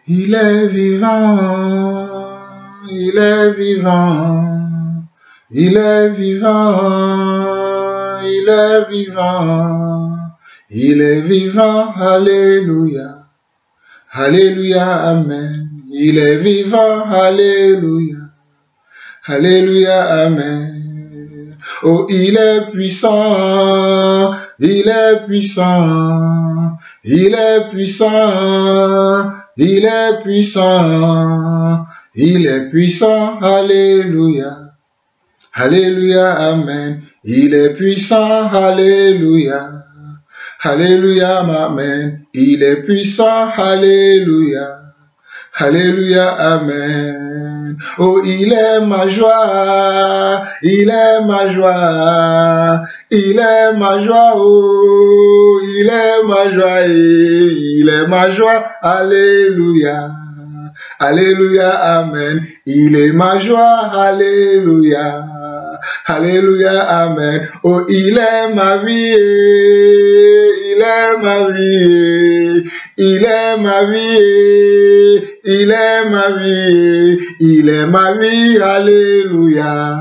Il est vivant, il est vivant, il est vivant, il est vivant, il est vivant, alléluia, alléluia, amen. Il est vivant, alléluia, alléluia, amen. Oh, il est puissant, il est puissant, il est puissant, il est puissant, il est puissant, alléluia, alléluia, amen. Il est puissant, alléluia, alléluia, amen. Il est puissant, alléluia, alléluia, amen. Oh, il est ma joie, il est ma joie, il est ma joie, oh, il est ma joie, il est ma joie, alléluia, alléluia, amen. Il est ma joie, alléluia, alléluia, amen. Oh, il est ma vie, il est ma vie, il est ma vie, il est ma vie, il est ma vie, alléluia,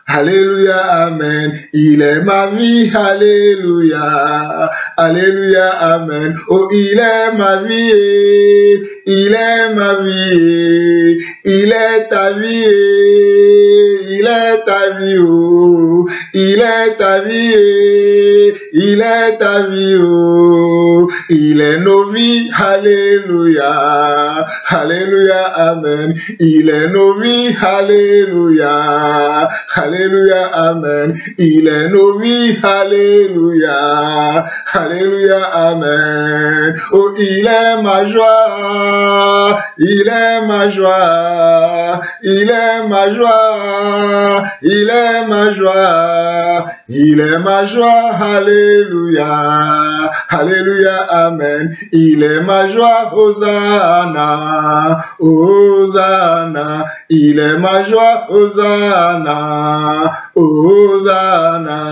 alléluia, amen. Il est ma vie, alléluia, alléluia, amen. Oh, il est ma vie, il est ma vie, il est ta vie, il est ta vie, oh, il est ta vie, il est ta vie, oh, il est nos vies, alléluia, alléluia, amen. Il est nos vies, alléluia, alléluia, amen. Il est nos vies, alléluia, alléluia, amen. Oh, il est ma joie, il est ma joie, il est ma joie, il est ma joie, il est ma joie, alléluia, alléluia, amen. Il est ma joie, Hosanna, Hosanna. Il est ma joie, Hosanna, Hosanna.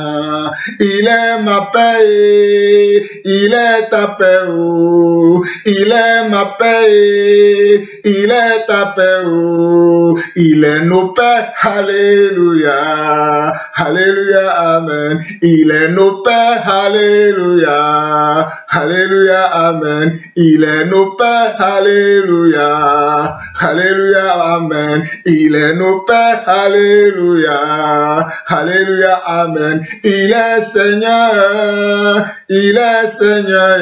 Il est ma paix, il est ta paix, oh. Il est ma paix, il est ta paix, oh. Il est nos paix, alléluia, alléluia, amen. Il est nos paix, alléluia, alléluia, amen. Il est nos paix, alléluia, alléluia, amen. Il est nos pères, alléluia, alléluia, amen. Il est Seigneur, il est Seigneur,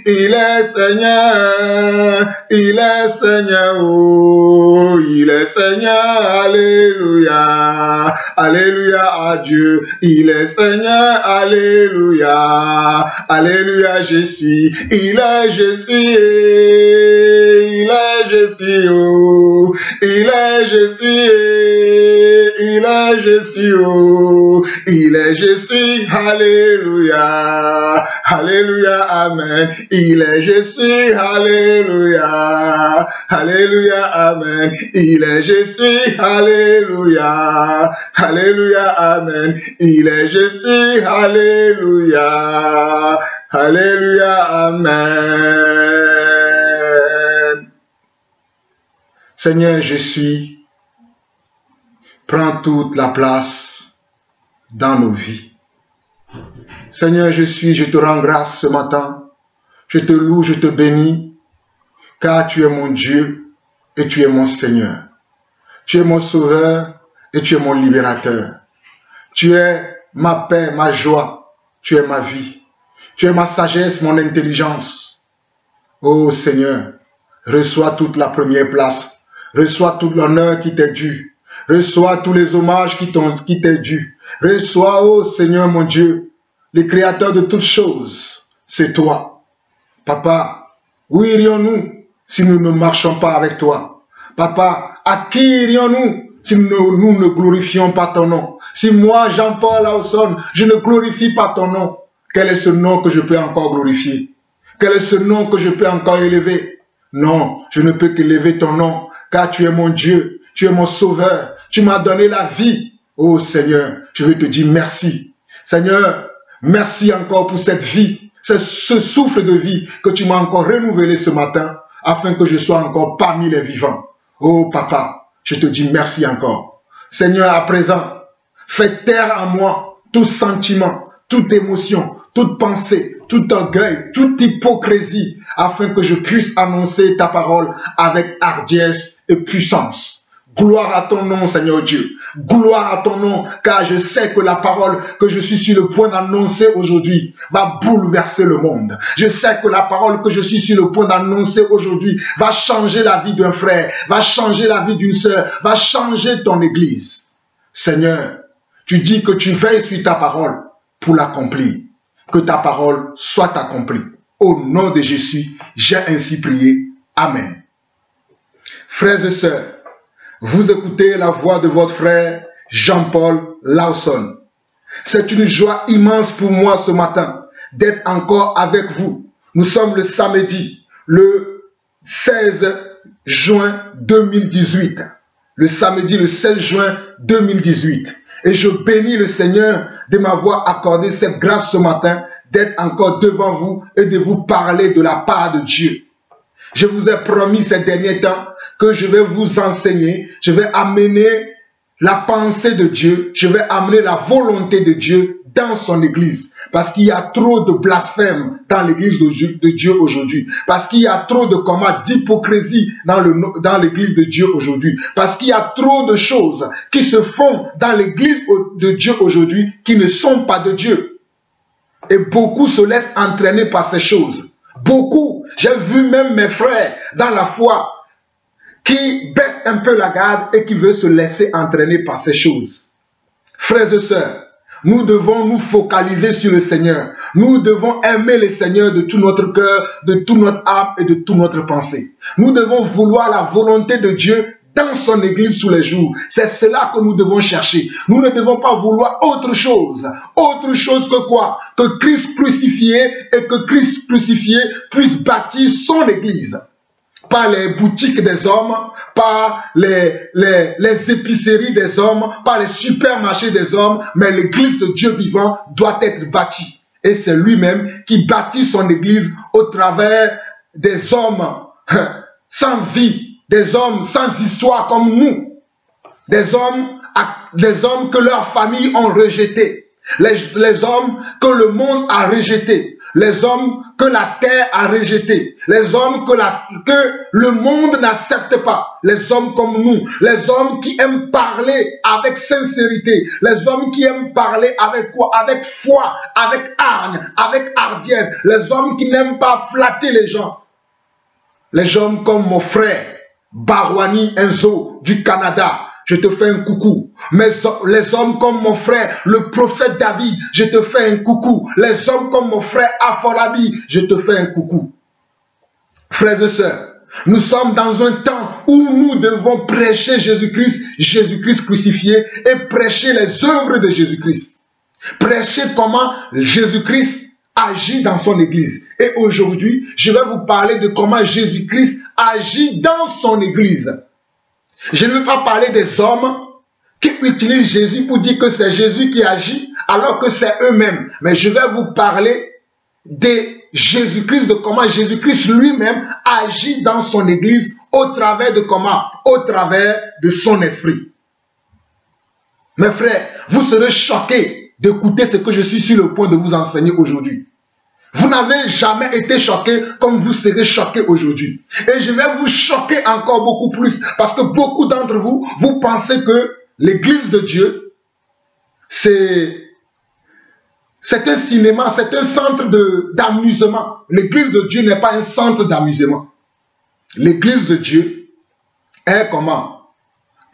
il est Seigneur, il est Seigneur, oh, il est Seigneur, alléluia, alléluia à Dieu. Il est Seigneur, alléluia, alléluia, je suis, il est, je suis, il est, je suis, oh. Il est, je suis, il est, je suis, oh, il est, je suis, alléluia, alléluia, amen. Il est, je suis, alléluia, alléluia, amen. Il est, je suis, alléluia, alléluia, amen. Il est, je suis, alléluia, alléluia, amen. Seigneur, je suis, prends toute la place dans nos vies. Seigneur, je suis, je te rends grâce ce matin. Je te loue, je te bénis, car tu es mon Dieu et tu es mon Seigneur. Tu es mon Sauveur et tu es mon Libérateur. Tu es ma paix, ma joie, tu es ma vie. Tu es ma sagesse, mon intelligence. Ô Seigneur, reçois toute la première place. Reçois tout l'honneur qui t'est dû. Reçois tous les hommages qui t'est dû. Reçois, ô Seigneur mon Dieu, le Créateur de toutes choses. C'est toi. Papa, où irions-nous si nous ne marchons pas avec toi? Papa, à qui irions-nous si nous ne glorifions pas ton nom? Si moi, Jean-Paul Aosson, je ne glorifie pas ton nom, quel est ce nom que je peux encore glorifier? Quel est ce nom que je peux encore élever? Non, je ne peux qu'élever ton nom, car tu es mon Dieu, tu es mon Sauveur, tu m'as donné la vie. Oh Seigneur, je veux te dire merci. Seigneur, merci encore pour cette vie, ce souffle de vie que tu m'as encore renouvelé ce matin, afin que je sois encore parmi les vivants. Oh papa, je te dis merci encore. Seigneur, à présent, fais taire en moi tout sentiment, toute émotion, toute pensée, tout orgueil, toute hypocrisie, afin que je puisse annoncer ta parole avec hardiesse et puissance. Gloire à ton nom, Seigneur Dieu. Gloire à ton nom, car je sais que la parole que je suis sur le point d'annoncer aujourd'hui va bouleverser le monde. Je sais que la parole que je suis sur le point d'annoncer aujourd'hui va changer la vie d'un frère, va changer la vie d'une sœur, va changer ton église. Seigneur, tu dis que tu veilles sur ta parole pour l'accomplir. Que ta parole soit accomplie. Au nom de Jésus, j'ai ainsi prié. Amen. Frères et sœurs, vous écoutez la voix de votre frère Jean-Paul Lawson. C'est une joie immense pour moi ce matin d'être encore avec vous. Nous sommes le samedi, le 16 juin 2018. Le samedi, le 16 juin 2018. Et je bénis le Seigneur de m'avoir accordé cette grâce ce matin d'être encore devant vous et de vous parler de la part de Dieu. Je vous ai promis ces derniers temps que je vais vous enseigner, je vais amener la pensée de Dieu, je vais amener la volonté de Dieu dans son église. Parce qu'il y a trop de blasphème dans l'église de Dieu aujourd'hui. Parce qu'il y a trop de d'hypocrisie dans l'église de Dieu aujourd'hui. Parce qu'il y a trop de choses qui se font dans l'église de Dieu aujourd'hui qui ne sont pas de Dieu. Et beaucoup se laissent entraîner par ces choses. Beaucoup, j'ai vu même mes frères dans la foi qui baissent un peu la garde et qui veulent se laisser entraîner par ces choses. Frères et sœurs, nous devons nous focaliser sur le Seigneur. Nous devons aimer le Seigneur de tout notre cœur, de toute notre âme et de toute notre pensée. Nous devons vouloir la volonté de Dieu dans son église tous les jours. C'est cela que nous devons chercher. Nous ne devons pas vouloir autre chose. Autre chose que quoi? Que Christ crucifié et que Christ crucifié puisse bâtir son église. Pas les boutiques des hommes, pas les épiceries des hommes, pas les supermarchés des hommes, mais l'église de Dieu vivant doit être bâtie. Et c'est lui-même qui bâtit son église au travers des hommes sans vie, des hommes sans histoire comme nous, des hommes que leurs familles ont rejetés, les hommes que le monde a rejetés, les hommes que la terre a rejetés, les hommes que le monde n'accepte pas, les hommes comme nous, les hommes qui aiment parler avec sincérité, les hommes qui aiment parler avec quoi? Avec foi, avec hargne, avec hardiesse, les hommes qui n'aiment pas flatter les gens. Les hommes comme mon frère Barwani Enzo du Canada, je te fais un coucou. Mais les hommes comme mon frère, le prophète David, je te fais un coucou. Les hommes comme mon frère Afolabi, je te fais un coucou. Frères et sœurs, nous sommes dans un temps où nous devons prêcher Jésus-Christ, Jésus-Christ crucifié, et prêcher les œuvres de Jésus-Christ. Prêcher comment Jésus-Christ agit dans son église. Et aujourd'hui, je vais vous parler de comment Jésus-Christ agit dans son église. Je ne vais pas parler des hommes qui utilisent Jésus pour dire que c'est Jésus qui agit alors que c'est eux-mêmes. Mais je vais vous parler de Jésus-Christ, de comment Jésus-Christ lui-même agit dans son église au travers de comment? Au travers de son esprit. Mes frères, vous serez choqués d'écouter ce que je suis sur le point de vous enseigner aujourd'hui. Vous n'avez jamais été choqué comme vous serez choqué aujourd'hui. Et je vais vous choquer encore beaucoup plus. Parce que beaucoup d'entre vous, vous pensez que l'église de Dieu, c'est un cinéma, c'est un centre d'amusement. L'église de Dieu n'est pas un centre d'amusement. L'église de Dieu est comment?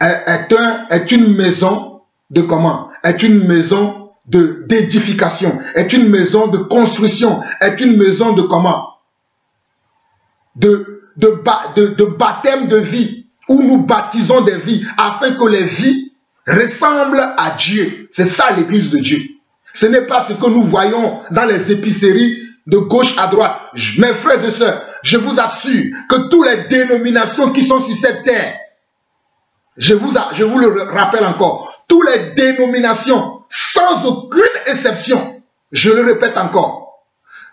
Est une maison de comment? Est une maison d'édification, est une maison de construction, est une maison de comment? De baptême de vie, où nous baptisons des vies, afin que les vies ressemblent à Dieu. C'est ça l'église de Dieu. Ce n'est pas ce que nous voyons dans les épiceries de gauche à droite. Mes frères et sœurs, je vous assure que toutes les dénominations qui sont sur cette terre, je vous le rappelle encore, toutes les dénominations, sans aucune exception, je le répète encore,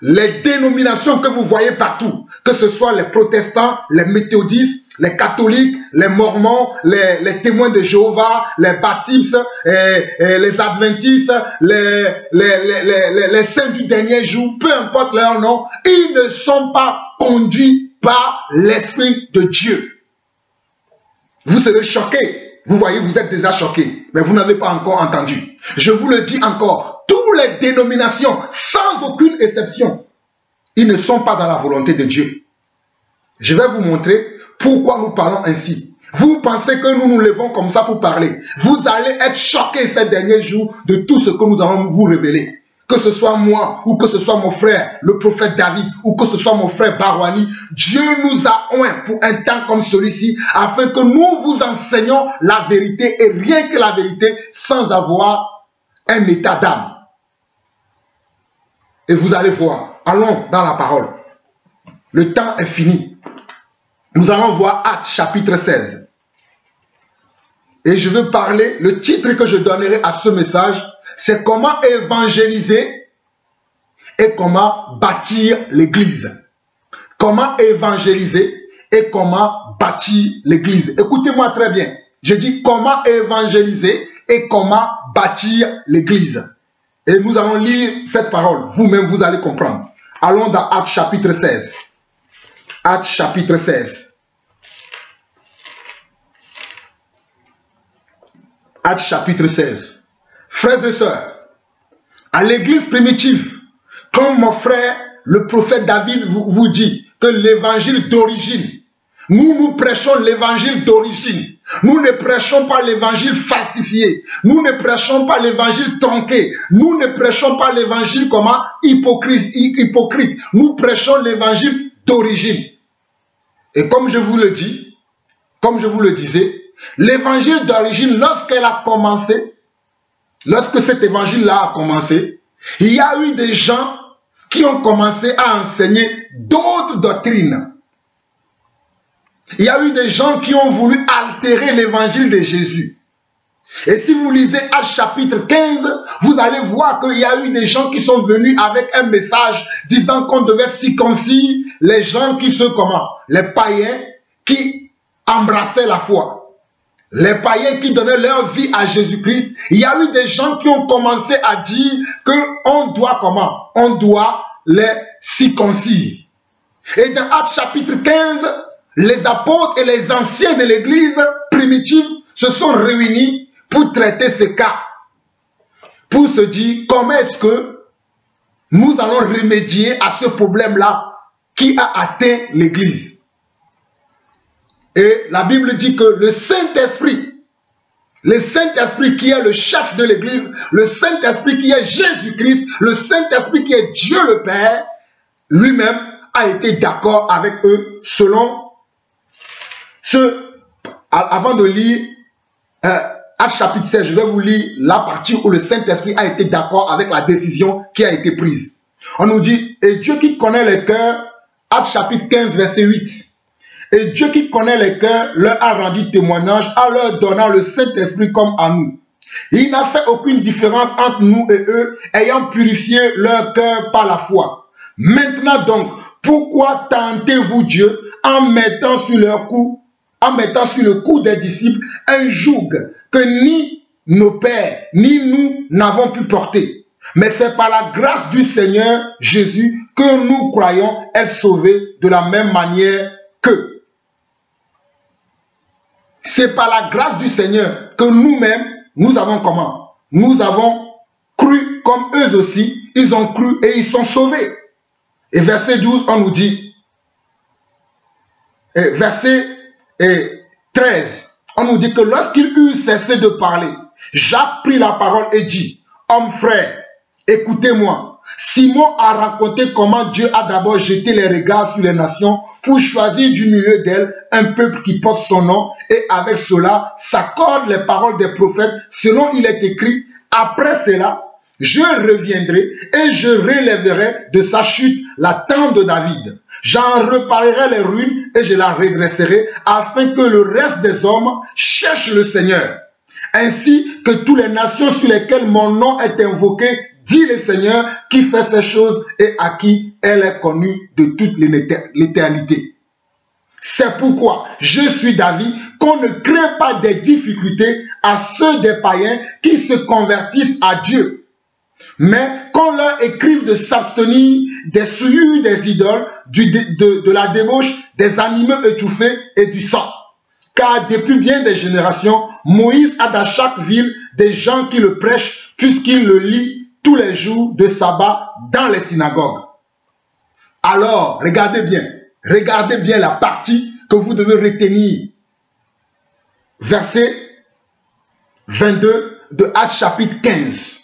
les dénominations que vous voyez partout, que ce soit les protestants, les méthodistes, les catholiques, les mormons, les témoins de Jéhovah, les baptistes, les adventistes, les saints du dernier jour, peu importe leur nom, ils ne sont pas conduits par l'Esprit de Dieu. Vous serez choqués. Vous voyez, vous êtes déjà choqués, mais vous n'avez pas encore entendu. Je vous le dis encore, toutes les dénominations, sans aucune exception, ils ne sont pas dans la volonté de Dieu. Je vais vous montrer pourquoi nous parlons ainsi. Vous pensez que nous nous levons comme ça pour parler. Vous allez être choqués ces derniers jours de tout ce que nous allons vous révéler. Que ce soit moi, ou que ce soit mon frère, le prophète David, ou que ce soit mon frère Barwani, Dieu nous a oints pour un temps comme celui-ci, afin que nous vous enseignions la vérité, et rien que la vérité, sans avoir un état d'âme. Et vous allez voir, allons dans la parole. Le temps est fini. Nous allons voir Actes chapitre 16. Et je veux parler, le titre que je donnerai à ce message, c'est comment évangéliser et comment bâtir l'église. Comment évangéliser et comment bâtir l'église. Écoutez-moi très bien. Je dis comment évangéliser et comment bâtir l'église. Et nous allons lire cette parole. Vous-même, vous allez comprendre. Allons dans Actes chapitre 16. Actes chapitre 16. Actes chapitre 16. Frères et sœurs, à l'église primitive, comme mon frère, le prophète David vous dit que l'évangile d'origine, nous prêchons l'évangile d'origine. Nous ne prêchons pas l'évangile falsifié. Nous ne prêchons pas l'évangile tronqué. Nous ne prêchons pas l'évangile comment hypocrite. Nous prêchons l'évangile d'origine. Et comme je vous le dis, comme je vous le disais, l'évangile d'origine, lorsqu'elle a commencé, lorsque cet évangile-là a commencé, il y a eu des gens qui ont commencé à enseigner d'autres doctrines. Il y a eu des gens qui ont voulu altérer l'évangile de Jésus. Et si vous lisez Actes chapitre 15, vous allez voir qu'il y a eu des gens qui sont venus avec un message disant qu'on devait circoncire les gens qui se comment? Les païens qui embrassaient la foi. Les païens qui donnaient leur vie à Jésus-Christ. Il y a eu des gens qui ont commencé à dire qu'on doit comment? On doit les circoncire. Et dans Actes chapitre 15, les apôtres et les anciens de l'église primitive se sont réunis pour traiter ce cas. Pour se dire comment est-ce que nous allons remédier à ce problème-là qui a atteint l'église. Et la Bible dit que le Saint-Esprit qui est le chef de l'église, le Saint-Esprit qui est Jésus-Christ, le Saint-Esprit qui est Dieu le Père, lui-même a été d'accord avec eux selon ce... Avant de lire Actes chapitre 16, je vais vous lire la partie où le Saint-Esprit a été d'accord avec la décision qui a été prise. On nous dit, et Dieu qui connaît les cœurs, Actes chapitre 15, verset 8. Et Dieu qui connaît les cœurs leur a rendu témoignage en leur donnant le Saint-Esprit comme à nous. Il n'a fait aucune différence entre nous et eux, ayant purifié leur cœur par la foi. Maintenant donc, pourquoi tentez-vous Dieu en mettant sur le cou des disciples un joug que ni nos pères, ni nous n'avons pu porter? Mais c'est par la grâce du Seigneur Jésus que nous croyons être sauvés de la même manière qu'eux. C'est par la grâce du Seigneur que nous-mêmes, nous avons comment? Nous avons cru comme eux aussi, ils ont cru et ils sont sauvés. Et verset 12, on nous dit, verset 13, on nous dit que lorsqu'il eut cessé de parler, Jacques prit la parole et dit, homme frère, écoutez-moi. Simon a raconté comment Dieu a d'abord jeté les regards sur les nations pour choisir du milieu d'elles un peuple qui porte son nom et avec cela s'accordent les paroles des prophètes selon il est écrit, après cela, je reviendrai et je relèverai de sa chute la tente de David. J'en reparerai les ruines et je la redresserai afin que le reste des hommes cherche le Seigneur. Ainsi que toutes les nations sur lesquelles mon nom est invoqué dit le Seigneur qui fait ces choses et à qui elle est connue de toute l'éternité. C'est pourquoi je suis d'avis qu'on ne crée pas des difficultés à ceux des païens qui se convertissent à Dieu, mais qu'on leur écrive de s'abstenir des souillures des idoles, de la débauche, des animaux étouffés et du sang. Car depuis bien des générations, Moïse a dans chaque ville des gens qui le prêchent, puisqu'il le lit tous les jours de sabbat dans les synagogues. Alors, regardez bien la partie que vous devez retenir. Verset 22 de Actes chapitre 15.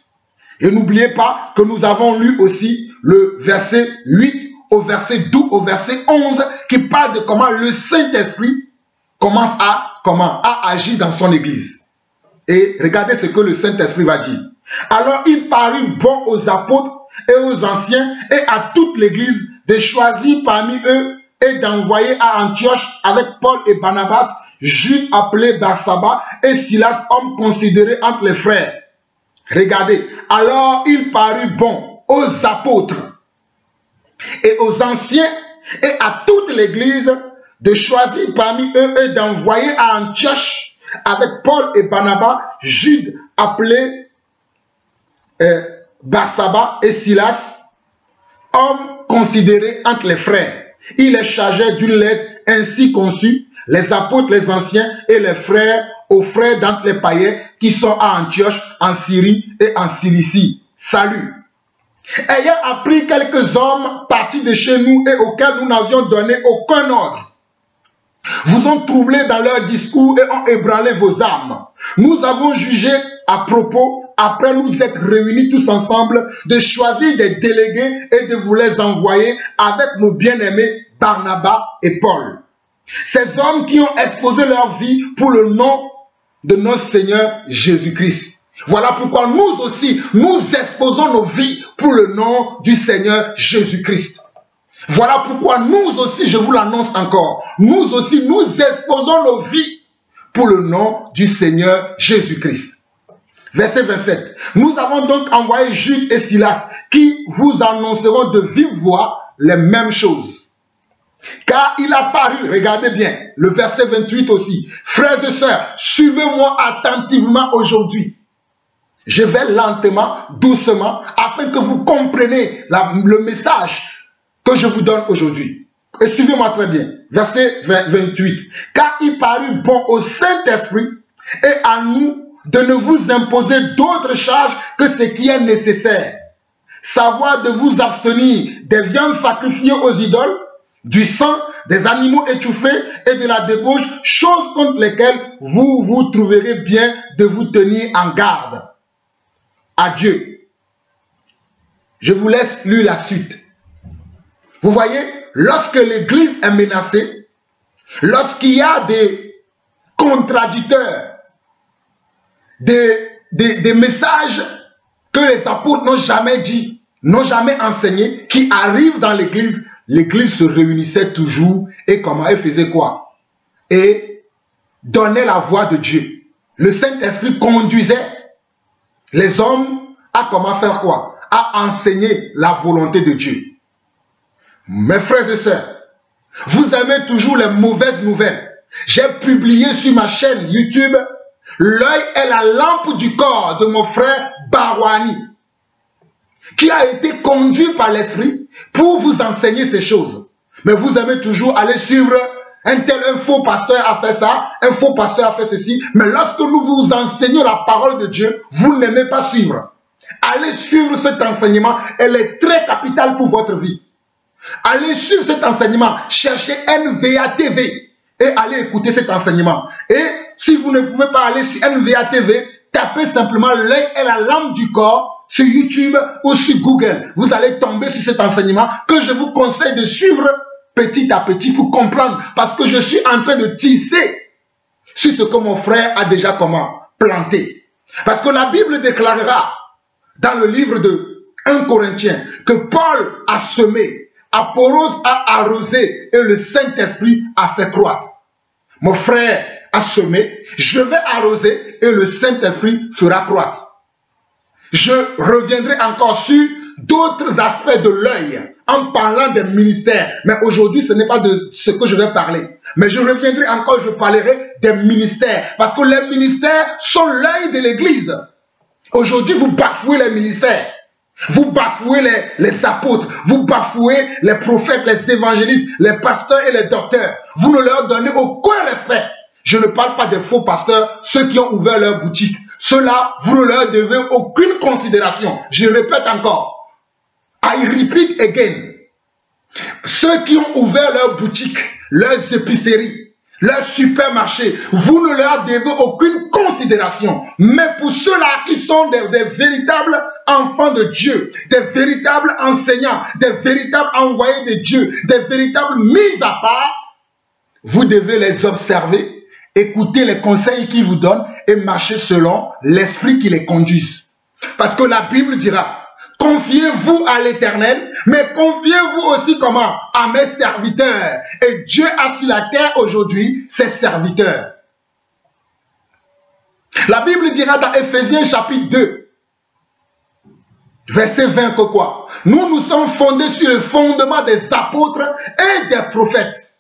Et n'oubliez pas que nous avons lu aussi le verset 8 au verset 12 au verset 11 qui parle de comment le Saint-Esprit commence à agir dans son église. Et regardez ce que le Saint-Esprit va dire. Alors il parut bon aux apôtres et aux anciens et à toute l'église de choisir parmi eux et d'envoyer à Antioche avec Paul et Barnabas, Jude appelé Barsabas et Silas, hommes considérés entre les frères. Regardez, alors il parut bon aux apôtres et aux anciens et à toute l'église de choisir parmi eux et d'envoyer à Antioche avec Paul et Barnabas, Jude appelé Barsabas et Silas, hommes considérés entre les frères. Il les chargeait d'une lettre ainsi conçue, les apôtres, les anciens et les frères, aux frères d'entre les païens qui sont à Antioche, en Syrie et en Cilicie. Salut. Ayant appris quelques hommes partis de chez nous et auxquels nous n'avions donné aucun ordre, vous ont troublé dans leur discours et ont ébranlé vos âmes. Nous avons jugé à propos, après nous être réunis tous ensemble, de choisir des délégués et de vous les envoyer avec nos bien-aimés Barnabas et Paul. Ces hommes qui ont exposé leur vie pour le nom de notre Seigneur Jésus-Christ. Voilà pourquoi nous aussi, nous exposons nos vies pour le nom du Seigneur Jésus-Christ. Voilà pourquoi nous aussi, je vous l'annonce encore, nous aussi, nous exposons nos vies pour le nom du Seigneur Jésus-Christ. Verset 27. Nous avons donc envoyé Jude et Silas qui vous annonceront de vive voix les mêmes choses. Car il a paru, regardez bien, le verset 28 aussi. Frères et sœurs, suivez-moi attentivement aujourd'hui. Je vais lentement, doucement, afin que vous compreniez le message que je vous donne aujourd'hui. Et suivez-moi très bien. Verset 28. Car il parut bon au Saint-Esprit et à nous de ne vous imposer d'autres charges que ce qui est nécessaire. Savoir de vous abstenir des viandes sacrifiées aux idoles, du sang, des animaux étouffés et de la débauche, choses contre lesquelles vous vous trouverez bien de vous tenir en garde. Adieu. Je vous laisse lire la suite. Vous voyez, lorsque l'Église est menacée, lorsqu'il y a des contradicteurs, des messages que les apôtres n'ont jamais dit, n'ont jamais enseigné, qui arrivent dans l'Église, l'Église se réunissait toujours et comment elle faisait quoi? Et donnait la voix de Dieu. Le Saint-Esprit conduisait les hommes à comment faire quoi? À enseigner la volonté de Dieu. Mes frères et sœurs, vous aimez toujours les mauvaises nouvelles. J'ai publié sur ma chaîne YouTube « L'œil est la lampe du corps » de mon frère Barwani, qui a été conduit par l'Esprit pour vous enseigner ces choses. Mais vous aimez toujours aller suivre un faux pasteur a fait ça, un faux pasteur a fait ceci. Mais lorsque nous vous enseignons la parole de Dieu, vous n'aimez pas suivre. Allez suivre cet enseignement, elle est très capitale pour votre vie. Allez suivre cet enseignement, cherchez NVA TV et allez écouter cet enseignement. Et si vous ne pouvez pas aller sur NVA TV, tapez simplement l'œil et la lampe du corps sur YouTube ou sur Google. Vous allez tomber sur cet enseignement que je vous conseille de suivre petit à petit pour comprendre. Parce que je suis en train de tisser sur ce que mon frère a déjà planté. Parce que la Bible déclarera dans le livre de 1 Corinthiens que Paul a semé, Apollos a arrosé et le Saint-Esprit a fait croître. Mon frère a semé, je vais arroser et le Saint-Esprit fera croître. je reviendrai encore sur d'autres aspects de l'œil en parlant des ministères. Mais aujourd'hui, ce n'est pas de ce que je vais parler. Mais je reviendrai encore, je parlerai des ministères. Parce que les ministères sont l'œil de l'Église. Aujourd'hui, vous bafouez les ministères. Vous bafouez les apôtres. Vous bafouez les prophètes, les évangélistes, les pasteurs et les docteurs. Vous ne leur donnez aucun respect. Je ne parle pas des faux pasteurs, ceux qui ont ouvert leur boutique. Ceux-là, vous ne leur devez aucune considération. Je répète encore. I repeat again. Ceux qui ont ouvert leur boutique, leurs épiceries, leurs supermarchés, vous ne leur devez aucune considération. Mais pour ceux-là qui sont des véritables enfants de Dieu, des véritables enseignants, des véritables envoyés de Dieu, des véritables mis à part, vous devez les observer, écouter les conseils qu'ils vous donnent et marcher selon l'esprit qui les conduise. Parce que la Bible dira, confiez-vous à l'Éternel, mais confiez-vous aussi comment? À mes serviteurs. Et Dieu a sur la terre aujourd'hui ses serviteurs. La Bible dira dans Éphésiens chapitre 2, verset 20 que quoi? Nous sommes fondés sur le fondement des apôtres et des prophètes.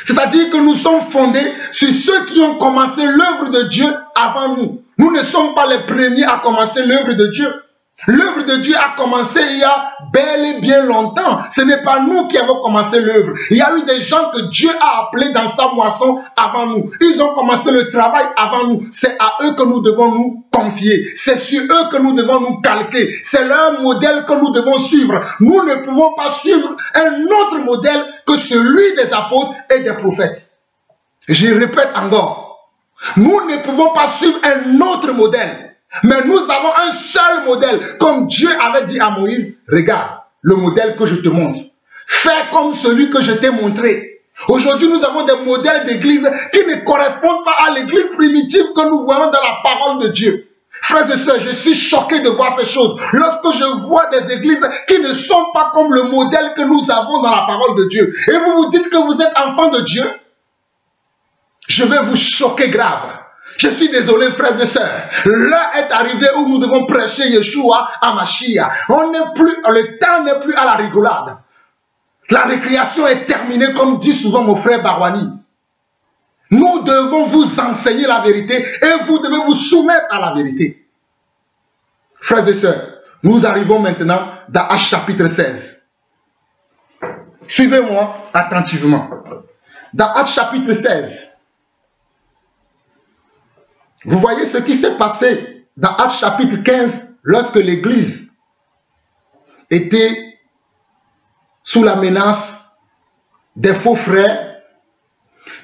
C'est-à-dire que nous sommes fondés sur ceux qui ont commencé l'œuvre de Dieu avant nous. Nous ne sommes pas les premiers à commencer l'œuvre de Dieu. L'œuvre de Dieu a commencé il y a bel et bien longtemps. Ce n'est pas nous qui avons commencé l'œuvre. Il y a eu des gens que Dieu a appelés dans sa moisson avant nous. Ils ont commencé le travail avant nous. C'est à eux que nous devons nous confier. C'est sur eux que nous devons nous calquer. C'est leur modèle que nous devons suivre. Nous ne pouvons pas suivre un autre modèle que celui des apôtres et des prophètes. Je répète encore. Nous ne pouvons pas suivre un autre modèle. Mais nous avons un seul modèle. Comme Dieu avait dit à Moïse, regarde le modèle que je te montre. Fais comme celui que je t'ai montré. Aujourd'hui, nous avons des modèles d'église qui ne correspondent pas à l'église primitive que nous voyons dans la parole de Dieu. Frères et sœurs, je suis choqué de voir ces choses. Lorsque je vois des églises qui ne sont pas comme le modèle que nous avons dans la parole de Dieu. Et vous vous dites que vous êtes enfant de Dieu. Je vais vous choquer grave. Je suis désolé, frères et sœurs. L'heure est arrivée où nous devons prêcher Yeshua à Mashiach. Le temps n'est plus à la rigolade. La récréation est terminée, comme dit souvent mon frère Barwani. Nous devons vous enseigner la vérité et vous devez vous soumettre à la vérité. Frères et sœurs, nous arrivons maintenant dans Actes chapitre 16. Suivez-moi attentivement. Dans Actes chapitre 16. Vous voyez ce qui s'est passé dans Actes chapitre 15 lorsque l'Église était sous la menace des faux frères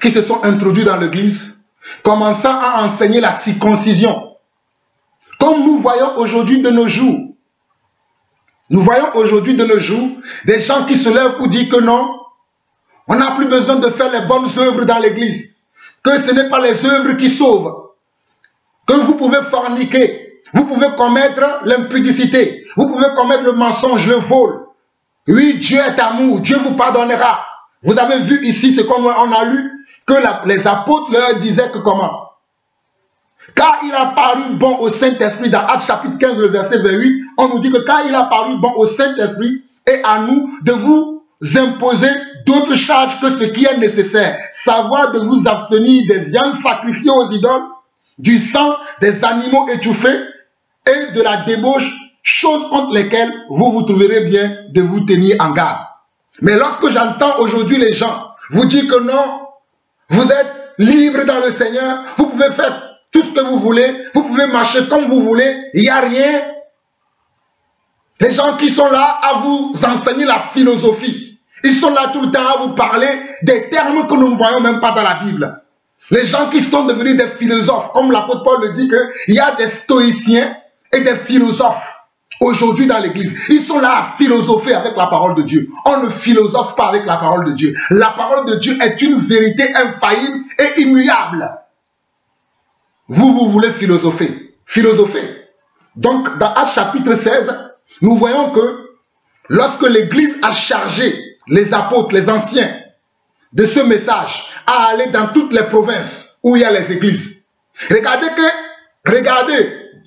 qui se sont introduits dans l'Église, commençant à enseigner la circoncision. Comme nous voyons aujourd'hui de nos jours. Nous voyons aujourd'hui de nos jours des gens qui se lèvent pour dire que non, on n'a plus besoin de faire les bonnes œuvres dans l'Église, que ce n'est pas les œuvres qui sauvent. Que vous pouvez forniquer, vous pouvez commettre l'impudicité, vous pouvez commettre le mensonge, le vol. Oui, Dieu est amour, Dieu vous pardonnera. Vous avez vu ici ce qu'on a lu, que les apôtres leur disaient que comment? Car il a paru bon au Saint-Esprit, dans Actes chapitre 15, le verset 28, on nous dit que car il a paru bon au Saint-Esprit et à nous de vous imposer d'autres charges que ce qui est nécessaire, savoir de vous abstenir des viandes sacrifiées aux idoles, du sang des animaux étouffés et de la débauche, choses contre lesquelles vous vous trouverez bien de vous tenir en garde. Mais lorsque j'entends aujourd'hui les gens vous dire que non, vous êtes libres dans le Seigneur, vous pouvez faire tout ce que vous voulez, vous pouvez marcher comme vous voulez, il n'y a rien. Les gens qui sont là à vous enseigner la philosophie, ils sont là tout le temps à vous parler des termes que nous ne voyons même pas dans la Bible. Les gens qui sont devenus des philosophes, comme l'apôtre Paul le dit qu'il y a des stoïciens et des philosophes aujourd'hui dans l'église. Ils sont là à philosopher avec la parole de Dieu. On ne philosophe pas avec la parole de Dieu. La parole de Dieu est une vérité infaillible et immuable. Vous voulez philosopher. Philosopher. Donc, dans Actes chapitre 16, nous voyons que lorsque l'église a chargé les apôtres, les anciens, de ce message, à aller dans toutes les provinces où il y a les églises. Regardez,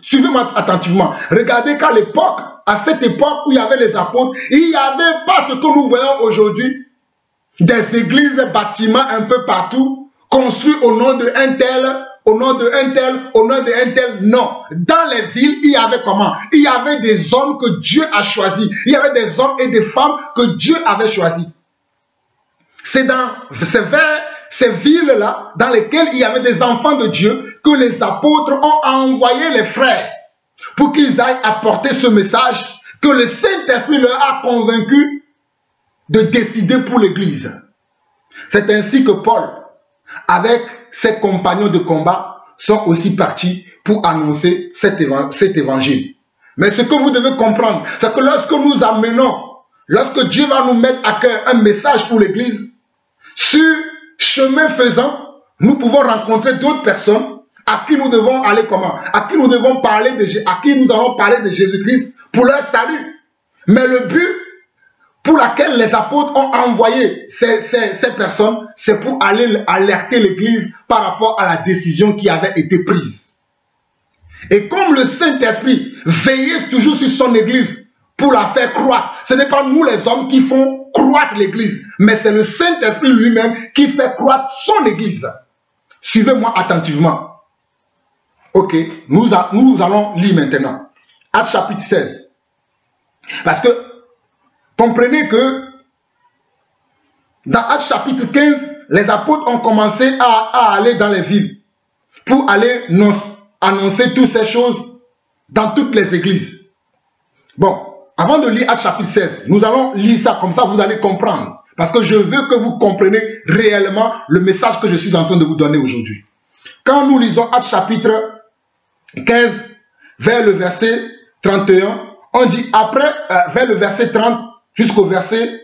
Suivez-moi attentivement. Regardez qu'à l'époque, à cette époque où il y avait les apôtres, il n'y avait pas ce que nous voyons aujourd'hui. Des églises, bâtiments un peu partout, construits au nom de un tel, au nom de un tel, au nom de un tel. Non. Dans les villes, il y avait comment? Il y avait des hommes que Dieu a choisis. Il y avait des hommes et des femmes que Dieu avait choisis. C'est vers ces villes-là, dans lesquelles il y avait des enfants de Dieu, que les apôtres ont envoyé les frères pour qu'ils aillent apporter ce message que le Saint-Esprit leur a convaincu de décider pour l'Église. C'est ainsi que Paul, avec ses compagnons de combat, sont aussi partis pour annoncer cet évangile. Mais ce que vous devez comprendre, c'est que lorsque nous amenons, lorsque Dieu va nous mettre à cœur un message pour l'Église, sur chemin faisant, nous pouvons rencontrer d'autres personnes à qui nous devons aller comment? À qui nous devons parler à qui nous allons parler de Jésus-Christ pour leur salut. Mais le but pour lequel les apôtres ont envoyé ces personnes, c'est pour aller alerter l'Église par rapport à la décision qui avait été prise. Et comme le Saint-Esprit veillait toujours sur son Église pour la faire croître, ce n'est pas nous les hommes qui font croître l'Église, mais c'est le Saint-Esprit lui-même qui fait croître son Église. Suivez-moi attentivement. Ok, nous allons lire maintenant. Actes chapitre 16. Parce que, comprenez que, dans Actes chapitre 15, les apôtres ont commencé à aller dans les villes pour aller annoncer toutes ces choses dans toutes les églises. Bon, avant de lire Actes chapitre 16, nous allons lire ça, comme ça vous allez comprendre. Parce que je veux que vous compreniez réellement le message que je suis en train de vous donner aujourd'hui. Quand nous lisons Actes chapitre 15, vers le verset 31, on dit après, vers le verset 30 jusqu'au verset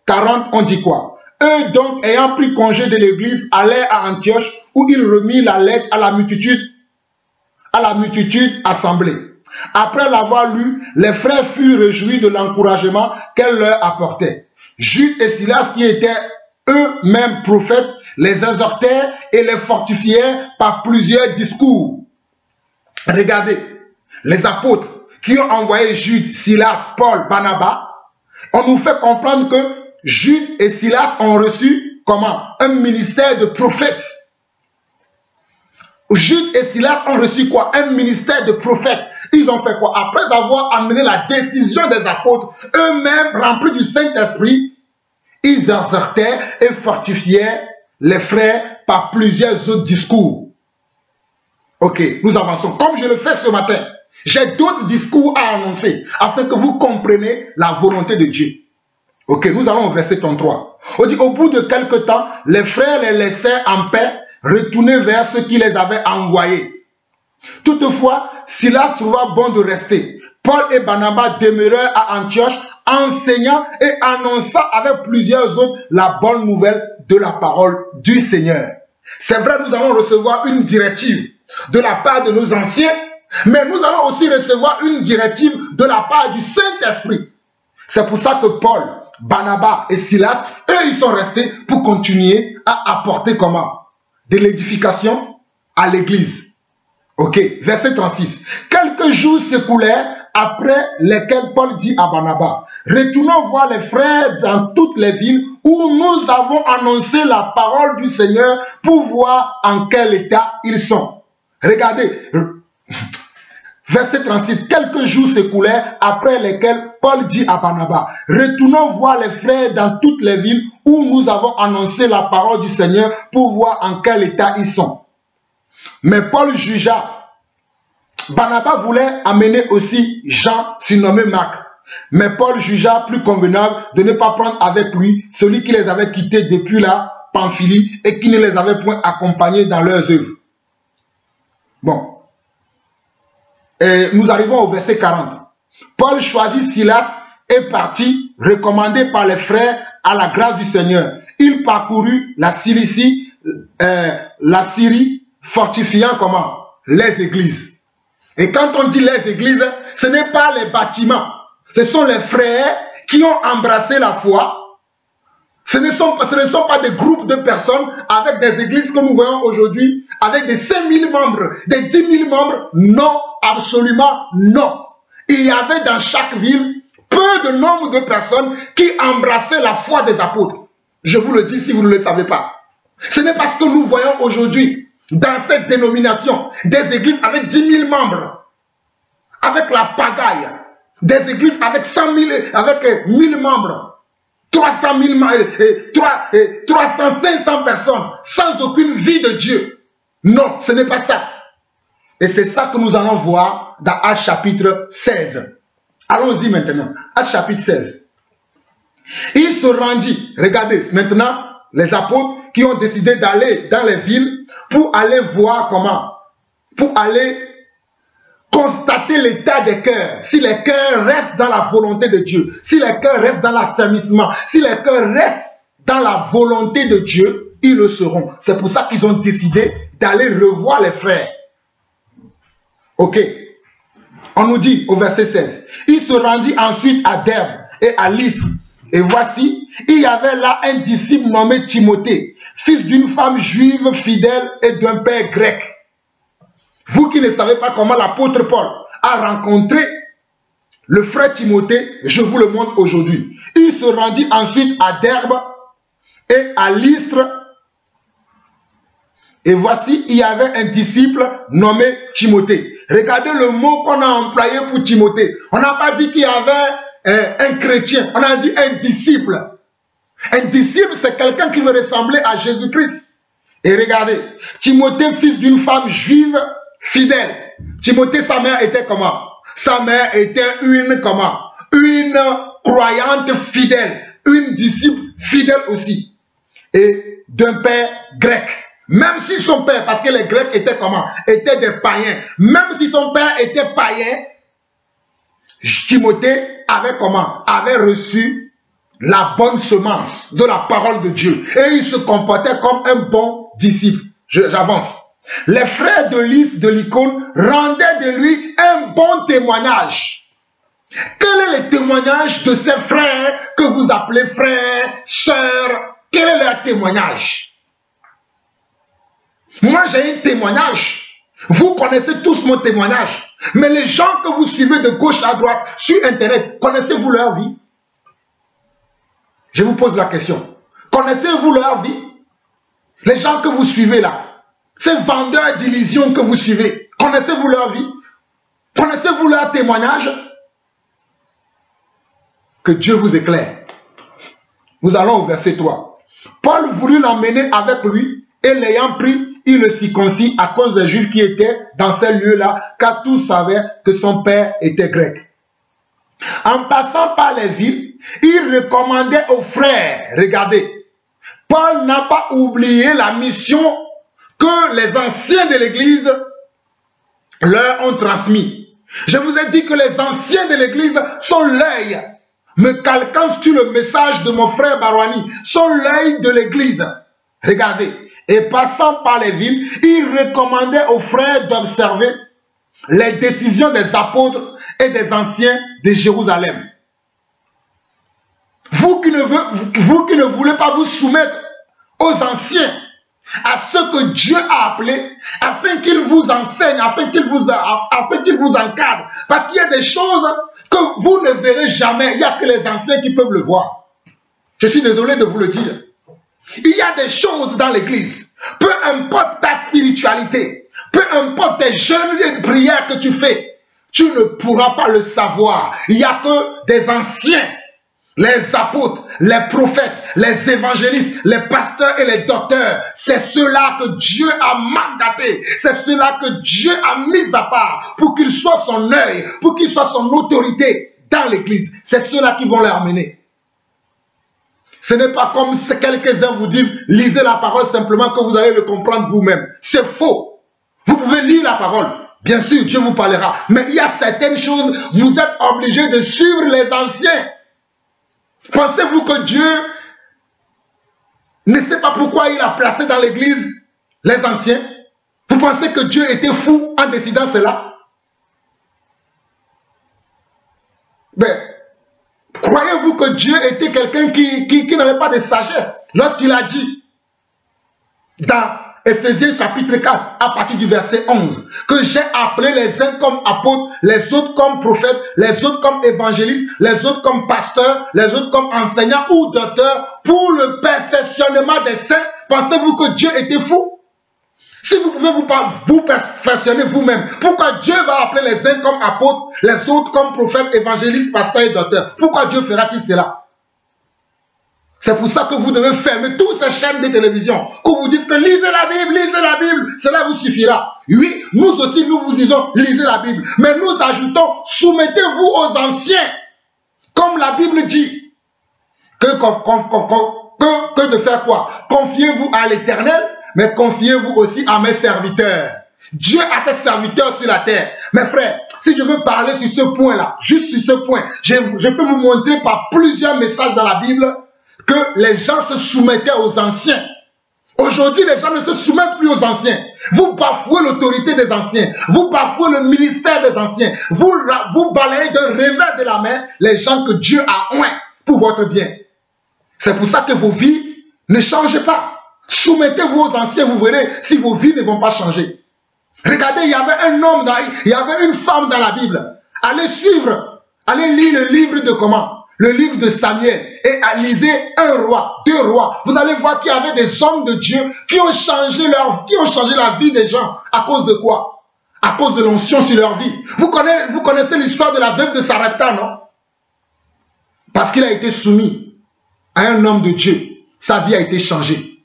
40, on dit quoi? Eux donc, ayant pris congé de l'église, allèrent à Antioche, où ils remirent la lettre à la multitude assemblée. Après l'avoir lu, les frères furent réjouis de l'encouragement qu'elle leur apportait. Jude et Silas, qui étaient eux-mêmes prophètes, les exhortèrent et les fortifièrent par plusieurs discours. Regardez, les apôtres qui ont envoyé Jude, Silas, Paul, Barnabas, on nous fait comprendre que Jude et Silas ont reçu comment? Un ministère de prophètes. Jude et Silas ont reçu quoi? Un ministère de prophètes. Ils ont fait quoi? Après avoir amené la décision des apôtres, eux-mêmes remplis du Saint-Esprit, ils exhortaient et fortifiaient les frères par plusieurs autres discours. Ok, nous avançons. Comme je le fais ce matin, j'ai d'autres discours à annoncer afin que vous compreniez la volonté de Dieu. Ok, nous allons au verset 33. On dit, au bout de quelque temps, les frères les laissèrent en paix, retourner vers ceux qui les avaient envoyés. Toutefois, Silas trouva bon de rester. Paul et Barnabas demeurèrent à Antioche, enseignant et annonçant avec plusieurs autres la bonne nouvelle de la parole du Seigneur. C'est vrai, nous allons recevoir une directive de la part de nos anciens, mais nous allons aussi recevoir une directive de la part du Saint-Esprit. C'est pour ça que Paul, Barnabas et Silas, eux, ils sont restés pour continuer à apporter comment? De l'édification à l'église. Ok, verset 36. Quelques jours s'écoulèrent après lesquels Paul dit à Barnabas, retournons voir les frères dans toutes les villes où nous avons annoncé la parole du Seigneur pour voir en quel état ils sont. Regardez, verset 36, quelques jours s'écoulèrent après lesquels Paul dit à Barnabas, retournons voir les frères dans toutes les villes où nous avons annoncé la parole du Seigneur pour voir en quel état ils sont. Mais Paul jugea. Barnabas voulait amener aussi Jean, surnommé Marc. Mais Paul jugea plus convenable de ne pas prendre avec lui celui qui les avait quittés depuis la Pamphylie et qui ne les avait point accompagnés dans leurs œuvres. Bon. Et nous arrivons au verset 40. Paul choisit Silas et partit, recommandé par les frères à la grâce du Seigneur. Il parcourut la Cilicie, la Syrie, fortifiant comment? Les églises. Et quand on dit les églises, ce n'est pas les bâtiments. Ce sont les frères qui ont embrassé la foi, Ce ne sont pas des groupes de personnes avec des églises que nous voyons aujourd'hui, avec des 5000 membres, des 10 000 membres. Non, absolument non. Il y avait dans chaque ville peu de nombre de personnes qui embrassaient la foi des apôtres. Je vous le dis si vous ne le savez pas. Ce n'est pas ce que nous voyons aujourd'hui dans cette dénomination, des églises avec 10 000 membres, avec la pagaille, des églises avec 100 000, avec 1000 membres. 300 000, 300, 500 personnes sans aucune vie de Dieu. Non, ce n'est pas ça. Et c'est ça que nous allons voir dans Actes chapitre 16. Allons-y maintenant. Actes chapitre 16. Il se rendit, regardez, maintenant, les apôtres qui ont décidé d'aller dans les villes pour aller voir comment, pour aller constater l'état des cœurs, si les cœurs restent dans la volonté de Dieu, si les cœurs restent dans l'affermissement, si les cœurs restent dans la volonté de Dieu, ils le seront. C'est pour ça qu'ils ont décidé d'aller revoir les frères. Ok. On nous dit au verset 16, il se rendit ensuite à Derbe et à Lystre. Et voici, il y avait là un disciple nommé Timothée, fils d'une femme juive fidèle et d'un père grec. Vous qui ne savez pas comment l'apôtre Paul a rencontré le frère Timothée, je vous le montre aujourd'hui. Il se rendit ensuite à Derbe et à Lystre. Et voici, il y avait un disciple nommé Timothée. Regardez le mot qu'on a employé pour Timothée. On n'a pas dit qu'il y avait un chrétien, on a dit un disciple. Un disciple, c'est quelqu'un qui veut ressembler à Jésus-Christ. Et regardez, Timothée, fils d'une femme juive, fidèle. Timothée, sa mère était comment? Sa mère était une comment? Une croyante fidèle, une disciple fidèle aussi. Et d'un père grec. Même si son père, parce que les Grecs étaient comment? Étaient des païens. Même si son père était païen, Timothée avait comment? Avait reçu la bonne semence de la parole de Dieu. Et il se comportait comme un bon disciple. J'avance. Les frères de Lys de l'Icône rendaient de lui un bon témoignage. Quel est le témoignage de ces frères que vous appelez frères, sœurs? Quel est leur témoignage? Moi, j'ai un témoignage. Vous connaissez tous mon témoignage. Mais les gens que vous suivez de gauche à droite sur Internet, connaissez-vous leur vie? Je vous pose la question. Connaissez-vous leur vie? Les gens que vous suivez là, ces vendeurs d'illusions que vous suivez, connaissez-vous leur vie? Connaissez-vous leur témoignage? Que Dieu vous éclaire. Nous allons au verset 3. Paul voulut l'emmener avec lui et l'ayant pris, il le circoncit à cause des Juifs qui étaient dans ces lieux-là, car tous savaient que son père était grec. En passant par les villes, il recommandait aux frères, regardez, Paul n'a pas oublié la mission que les anciens de l'Église leur ont transmis. Je vous ai dit que les anciens de l'Église sont l'œil, me calquant sur le message de mon frère Barouani, sont l'œil de l'Église. Regardez, et passant par les villes, il recommandait aux frères d'observer les décisions des apôtres et des anciens de Jérusalem. Vous qui ne voulez pas vous soumettre aux anciens, à ceux que Dieu a appelés, afin qu'ils vous enseignent, afin qu'ils vous encadrent. Parce qu'il y a des choses que vous ne verrez jamais. Il n'y a que les anciens qui peuvent le voir. Je suis désolé de vous le dire. Il y a des choses dans l'église. Peu importe ta spiritualité, peu importe tes jeûnes et prières que tu fais, tu ne pourras pas le savoir. Il n'y a que des anciens, les apôtres, les prophètes, les évangélistes, les pasteurs et les docteurs. C'est ceux-là que Dieu a mandaté. C'est ceux-là que Dieu a mis à part pour qu'il soit son œil, pour qu'il soit son autorité dans l'église. C'est ceux-là qui vont l'amener. Ce n'est pas comme quelques-uns vous disent, lisez la parole simplement que vous allez le comprendre vous-même. C'est faux. Vous pouvez lire la parole. Bien sûr, Dieu vous parlera. Mais il y a certaines choses, vous êtes obligés de suivre les anciens. Pensez-vous que Dieu ne sait pas pourquoi il a placé dans l'église les anciens? Vous pensez que Dieu était fou en décidant cela? Ben, croyez-vous Pensez-vous que Dieu était quelqu'un qui n'avait pas de sagesse lorsqu'il a dit dans Éphésiens chapitre 4, à partir du verset 11, que j'ai appelé les uns comme apôtres, les autres comme prophètes, les autres comme évangélistes, les autres comme pasteurs, les autres comme enseignants ou docteurs pour le perfectionnement des saints. Pensez-vous que Dieu était fou? Si vous pouvez vous perfectionner vous-même, pourquoi Dieu va appeler les uns comme apôtres, les autres comme prophètes, évangélistes, pasteurs et docteurs? Pourquoi Dieu fera-t-il cela? C'est pour ça que vous devez fermer toutes ces chaînes de télévision. Que vous dites que lisez la Bible, cela vous suffira. Oui, nous aussi nous vous disons lisez la Bible. Mais nous ajoutons, soumettez-vous aux anciens. Comme la Bible dit. Que de faire quoi? Confiez-vous à l'Éternel, mais confiez-vous aussi à mes serviteurs. Dieu a ses serviteurs sur la terre. Mes frères, si je veux parler sur ce point-là, juste sur ce point, je peux vous montrer par plusieurs messages dans la Bible que les gens se soumettaient aux anciens. Aujourd'hui, les gens ne se soumettent plus aux anciens. Vous bafouez l'autorité des anciens. Vous bafouez le ministère des anciens. Vous balayez d'un revers de la main les gens que Dieu a oints pour votre bien. C'est pour ça que vos vies ne changent pas. Soumettez-vous aux anciens, vous verrez si vos vies ne vont pas changer. Regardez, il y avait un homme, il y avait une femme dans la Bible. Allez suivre, allez lire le livre de comment? Le livre de Samuel, et lisez un roi, deux rois. Vous allez voir qu'il y avait des hommes de Dieu qui ont changé la vie des gens. À cause de quoi? À cause de l'onction sur leur vie. Vous connaissez l'histoire de la veuve de Sarepta, non? Parce qu'il a été soumis à un homme de Dieu. Sa vie a été changée.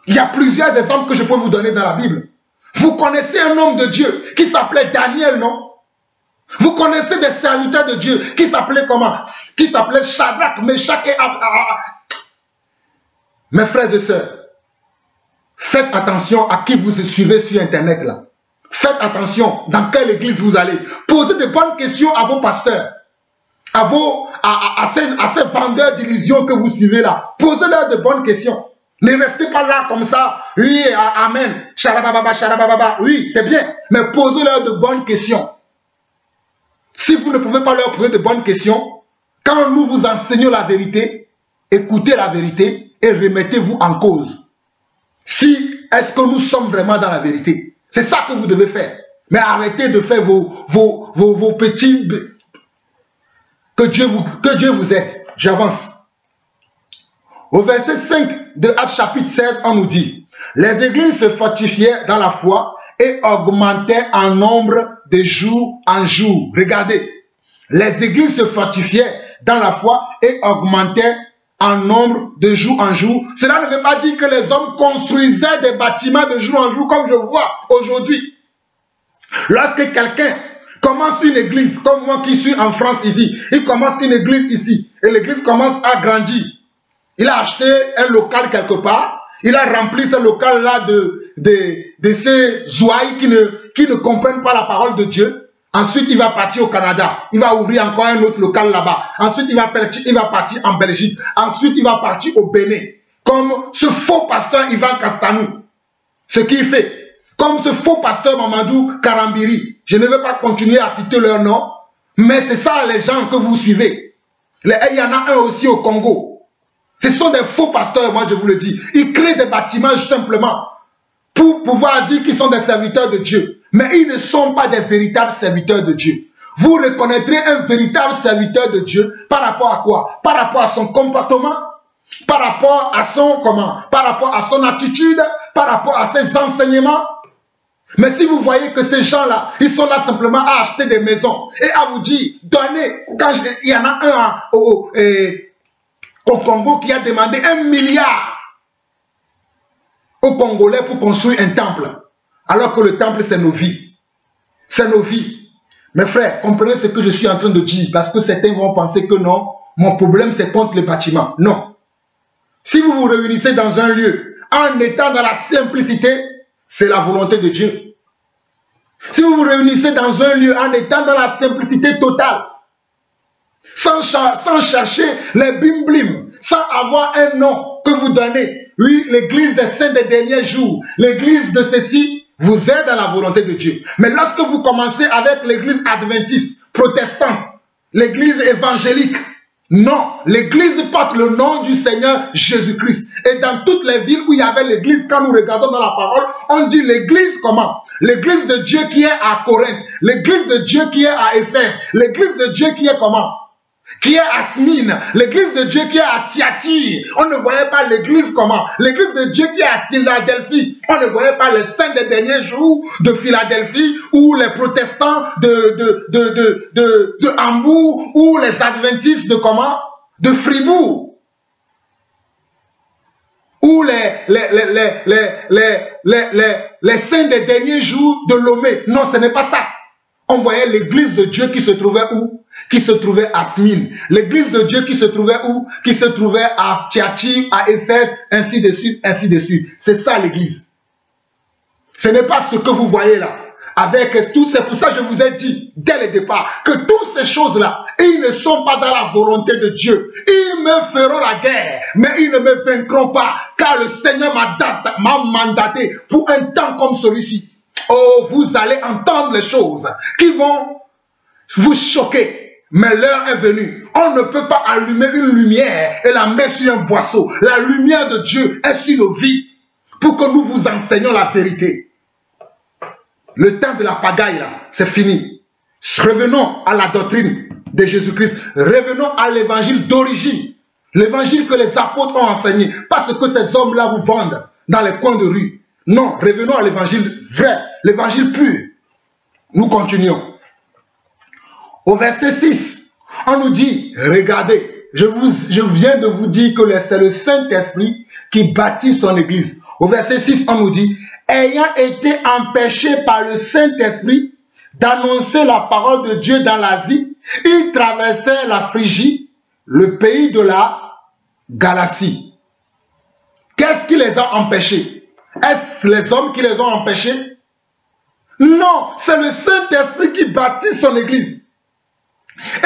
Il y a plusieurs exemples que je peux vous donner dans la Bible. Vous connaissez un homme de Dieu qui s'appelait Daniel, non? Vous connaissez des serviteurs de Dieu qui s'appelaient comment? Qui s'appelaient Shadrach, Meshach et Abednego. Mes frères et sœurs, faites attention à qui vous suivez sur Internet là. Faites attention dans quelle église vous allez. Posez de bonnes questions à vos pasteurs, à ces vendeurs d'illusions que vous suivez là. Posez-leur de bonnes questions. Ne restez pas là comme ça. Oui, amen. Charababa, charababa. Oui, c'est bien. Mais posez-leur de bonnes questions. Si vous ne pouvez pas leur poser de bonnes questions, quand nous vous enseignons la vérité, écoutez la vérité et remettez-vous en cause. Est-ce que nous sommes vraiment dans la vérité? C'est ça que vous devez faire. Mais arrêtez de faire vos petits... Que Dieu vous aide. J'avance. Au verset 5 de Actes chapitre 16, on nous dit, les églises se fortifiaient dans la foi et augmentaient en nombre de jour en jour. Regardez, les églises se fortifiaient dans la foi et augmentaient en nombre de jour en jour. Cela ne veut pas dire que les hommes construisaient des bâtiments de jour en jour comme je vois aujourd'hui. Lorsque quelqu'un commence une église, comme moi qui suis en France ici, il commence une église ici et l'église commence à grandir. Il a acheté un local quelque part, il a rempli ce local-là de ces ouailles qui ne comprennent pas la parole de Dieu. Ensuite, il va partir au Canada. Il va ouvrir encore un autre local là-bas. Ensuite, il va partir en Belgique. Ensuite, il va partir au Bénin. Comme ce faux pasteur Ivan Castanou. Ce qu'il fait. Comme ce faux pasteur Mamadou Karambiri. Je ne vais pas continuer à citer leur nom. Mais c'est ça les gens que vous suivez. Il y en a un aussi au Congo. Ce sont des faux pasteurs, moi je vous le dis. Ils créent des bâtiments simplement pour pouvoir dire qu'ils sont des serviteurs de Dieu. Mais ils ne sont pas des véritables serviteurs de Dieu. Vous reconnaîtrez un véritable serviteur de Dieu par rapport à quoi? Par rapport à son comportement, par rapport à son attitude, par rapport à ses enseignements. Mais si vous voyez que ces gens-là, ils sont là simplement à acheter des maisons et à vous dire, donnez, il y en a un au Congo qui a demandé 1 milliard aux Congolais pour construire un temple. Alors que le temple, c'est nos vies. C'est nos vies. Mes frères, comprenez ce que je suis en train de dire. Parce que certains vont penser que non, mon problème c'est contre les bâtiments. Non. Si vous vous réunissez dans un lieu, en étant dans la simplicité, c'est la volonté de Dieu. Si vous vous réunissez dans un lieu, en étant dans la simplicité totale, sans chercher les bim-blim, sans avoir un nom que vous donnez. Oui, l'église des saints des derniers jours, l'église de ceci, vous êtes dans la volonté de Dieu. Mais lorsque vous commencez avec l'église adventiste, protestante, l'église évangélique, Non, l'église porte le nom du Seigneur Jésus-Christ. Et dans toutes les villes où il y avait l'église, quand nous regardons dans la parole, on dit l'église comment? L'église de Dieu qui est à Corinthe, l'église de Dieu qui est à Éphèse, l'église de Dieu qui est comment? Qui est à Smyrne, l'église de Dieu qui est à Thyatire. On ne voyait pas l'église comment? L'église de Dieu qui est à Philadelphie. On ne voyait pas les saints des derniers jours de Philadelphie ou les protestants de Hambourg ou les adventistes de comment? De Fribourg. Ou les saints des derniers jours de Lomé. Non, ce n'est pas ça. On voyait l'église de Dieu qui se trouvait où? Qui se trouvait à Smyrne. L'église de Dieu qui se trouvait où? Qui se trouvait à Thyatire, à Éphèse, ainsi de suite, ainsi de suite. C'est ça l'église. Ce n'est pas ce que vous voyez là. Avec tout, c'est pour ça que je vous ai dit, dès le départ, que toutes ces choses-là, ils ne sont pas dans la volonté de Dieu. Ils me feront la guerre, mais ils ne me vaincront pas, car le Seigneur m'a mandaté pour un temps comme celui-ci. Oh, vous allez entendre les choses qui vont vous choquer. Mais l'heure est venue. On ne peut pas allumer une lumière et la mettre sur un boisseau. La lumière de Dieu est sur nos vies pour que nous vous enseignions la vérité. Le temps de la pagaille, là, c'est fini. Revenons à la doctrine de Jésus-Christ. Revenons à l'évangile d'origine. L'évangile que les apôtres ont enseigné. Pas ce que ces hommes-là vous vendent dans les coins de rue. Non, revenons à l'évangile vrai, l'évangile pur. Nous continuons. Au verset 6, on nous dit, regardez, je viens de vous dire que c'est le Saint-Esprit qui bâtit son église. Au verset 6, on nous dit, ayant été empêché par le Saint-Esprit d'annoncer la parole de Dieu dans l'Asie, il traversait la Phrygie, le pays de la Galatie. Qu'est-ce qui les a empêchés? Est-ce les hommes qui les ont empêchés? Non, c'est le Saint-Esprit qui bâtit son église.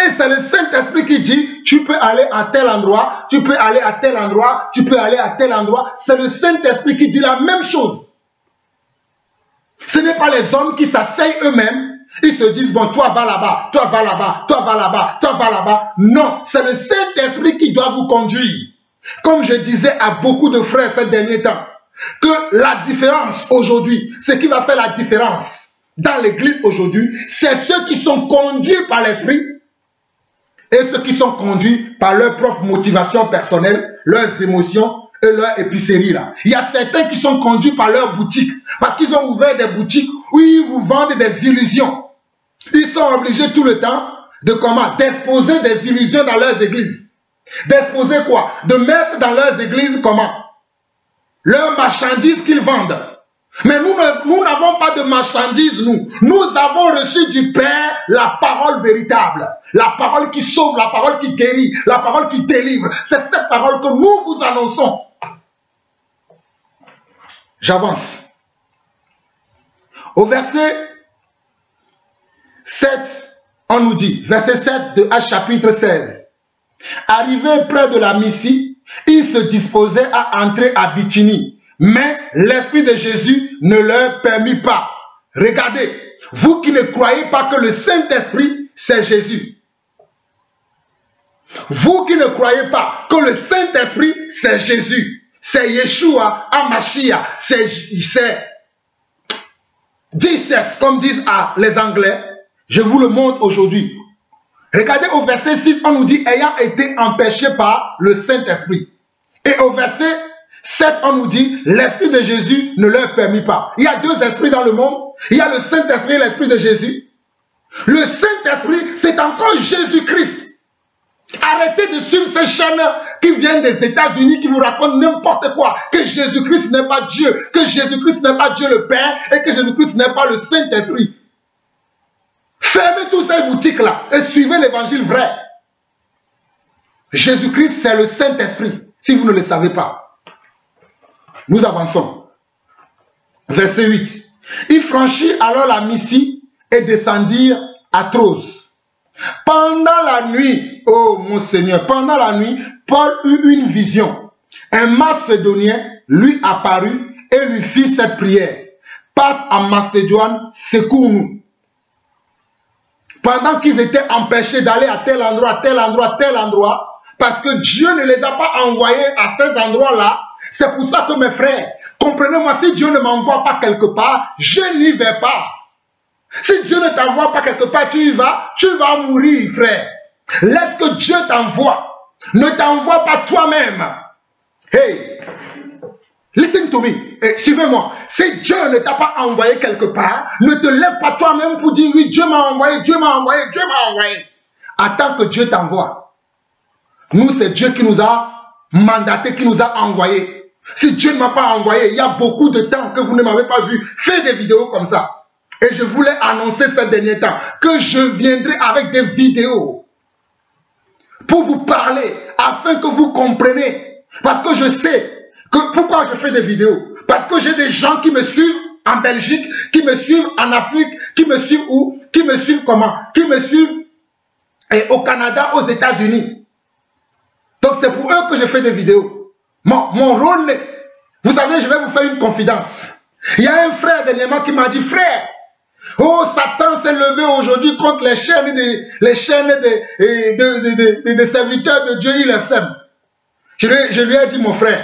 Et c'est le Saint-Esprit qui dit, tu peux aller à tel endroit, tu peux aller à tel endroit, tu peux aller à tel endroit. C'est le Saint-Esprit qui dit la même chose. Ce n'est pas les hommes qui s'asseyent eux-mêmes. Ils se disent, bon, toi va là-bas, toi va là-bas, toi va là-bas, toi va là-bas. Non, c'est le Saint-Esprit qui doit vous conduire. Comme je disais à beaucoup de frères ces derniers temps, que la différence aujourd'hui, ce qui va faire la différence dans l'église aujourd'hui, c'est ceux qui sont conduits par l'Esprit et ceux qui sont conduits par leur propre motivation personnelle, leurs émotions et leur épicerie là. Il y a certains qui sont conduits par leur boutique parce qu'ils ont ouvert des boutiques où ils vous vendent des illusions. Ils sont obligés tout le temps de comment? D'exposer des illusions dans leurs églises. D'exposer quoi? De mettre dans leurs églises comment? Leurs marchandises qu'ils vendent. Mais nous n'avons pas de marchandises, nous. Nous avons reçu du Père la parole véritable. La parole qui sauve, la parole qui guérit, la parole qui délivre. C'est cette parole que nous vous annonçons. J'avance. Au verset 7, on nous dit, verset 7 de Actes chapitre 16. Arrivé près de la Mysie, ils se disposaient à entrer à Bithynie. Mais l'Esprit de Jésus ne leur permit pas. Regardez, vous qui ne croyez pas que le Saint-Esprit, c'est Jésus. Vous qui ne croyez pas que le Saint-Esprit, c'est Jésus. C'est Yeshua, Amashia, c'est Jesus, comme disent les Anglais. Je vous le montre aujourd'hui. Regardez au verset 6, on nous dit, ayant été empêché par le Saint-Esprit. Et au verset 7, on nous dit, l'Esprit de Jésus ne leur permit pas. Il y a deux esprits dans le monde. Il y a le Saint-Esprit et l'Esprit de Jésus. Le Saint-Esprit, c'est encore Jésus-Christ. Arrêtez de suivre ces chaînes qui viennent des États-Unis, qui vous racontent n'importe quoi. Que Jésus-Christ n'est pas Dieu. Que Jésus-Christ n'est pas Dieu le Père. Et que Jésus-Christ n'est pas le Saint-Esprit. Fermez toutes ces boutiques-là et suivez l'évangile vrai. Jésus-Christ, c'est le Saint-Esprit. Si vous ne le savez pas. Nous avançons. Verset 8. Ils franchirent alors la Mysie et descendirent à Trose. Pendant la nuit, oh mon Seigneur, pendant la nuit, Paul eut une vision. Un Macédonien lui apparut et lui fit cette prière. Passe en Macédoine, secours-nous. Pendant qu'ils étaient empêchés d'aller à tel endroit, tel endroit, tel endroit, Parce que Dieu ne les a pas envoyés à ces endroits-là. C'est pour ça que mes frères, comprenez-moi, si Dieu ne m'envoie pas quelque part, je n'y vais pas. Si Dieu ne t'envoie pas quelque part, tu y vas, tu vas mourir, frère. Laisse que Dieu t'envoie. Ne t'envoie pas toi-même. Hey, listen to me. Suivez-moi. Si Dieu ne t'a pas envoyé quelque part, ne te lève pas toi-même pour dire oui, Dieu m'a envoyé, Dieu m'a envoyé, Dieu m'a envoyé. Attends que Dieu t'envoie. Nous, c'est Dieu qui nous a mandaté, qui nous a envoyé. Si Dieu ne m'a pas envoyé, il y a beaucoup de temps que vous ne m'avez pas vu faire des vidéos comme ça. Et je voulais annoncer ces derniers temps que je viendrai avec des vidéos pour vous parler, afin que vous compreniez. Parce que je sais que pourquoi je fais des vidéos. Parce que j'ai des gens qui me suivent en Belgique, qui me suivent en Afrique, qui me suivent où? Qui me suivent comment? Qui me suivent au Canada, aux États-Unis. Donc c'est pour eux que je fais des vidéos. Mon rôle, vous savez, je vais vous faire une confidence. Il y a un frère dernièrement qui m'a dit, frère, oh, Satan s'est levé aujourd'hui contre les chaînes des serviteurs de Dieu, il les ferme. Je lui ai dit, mon frère,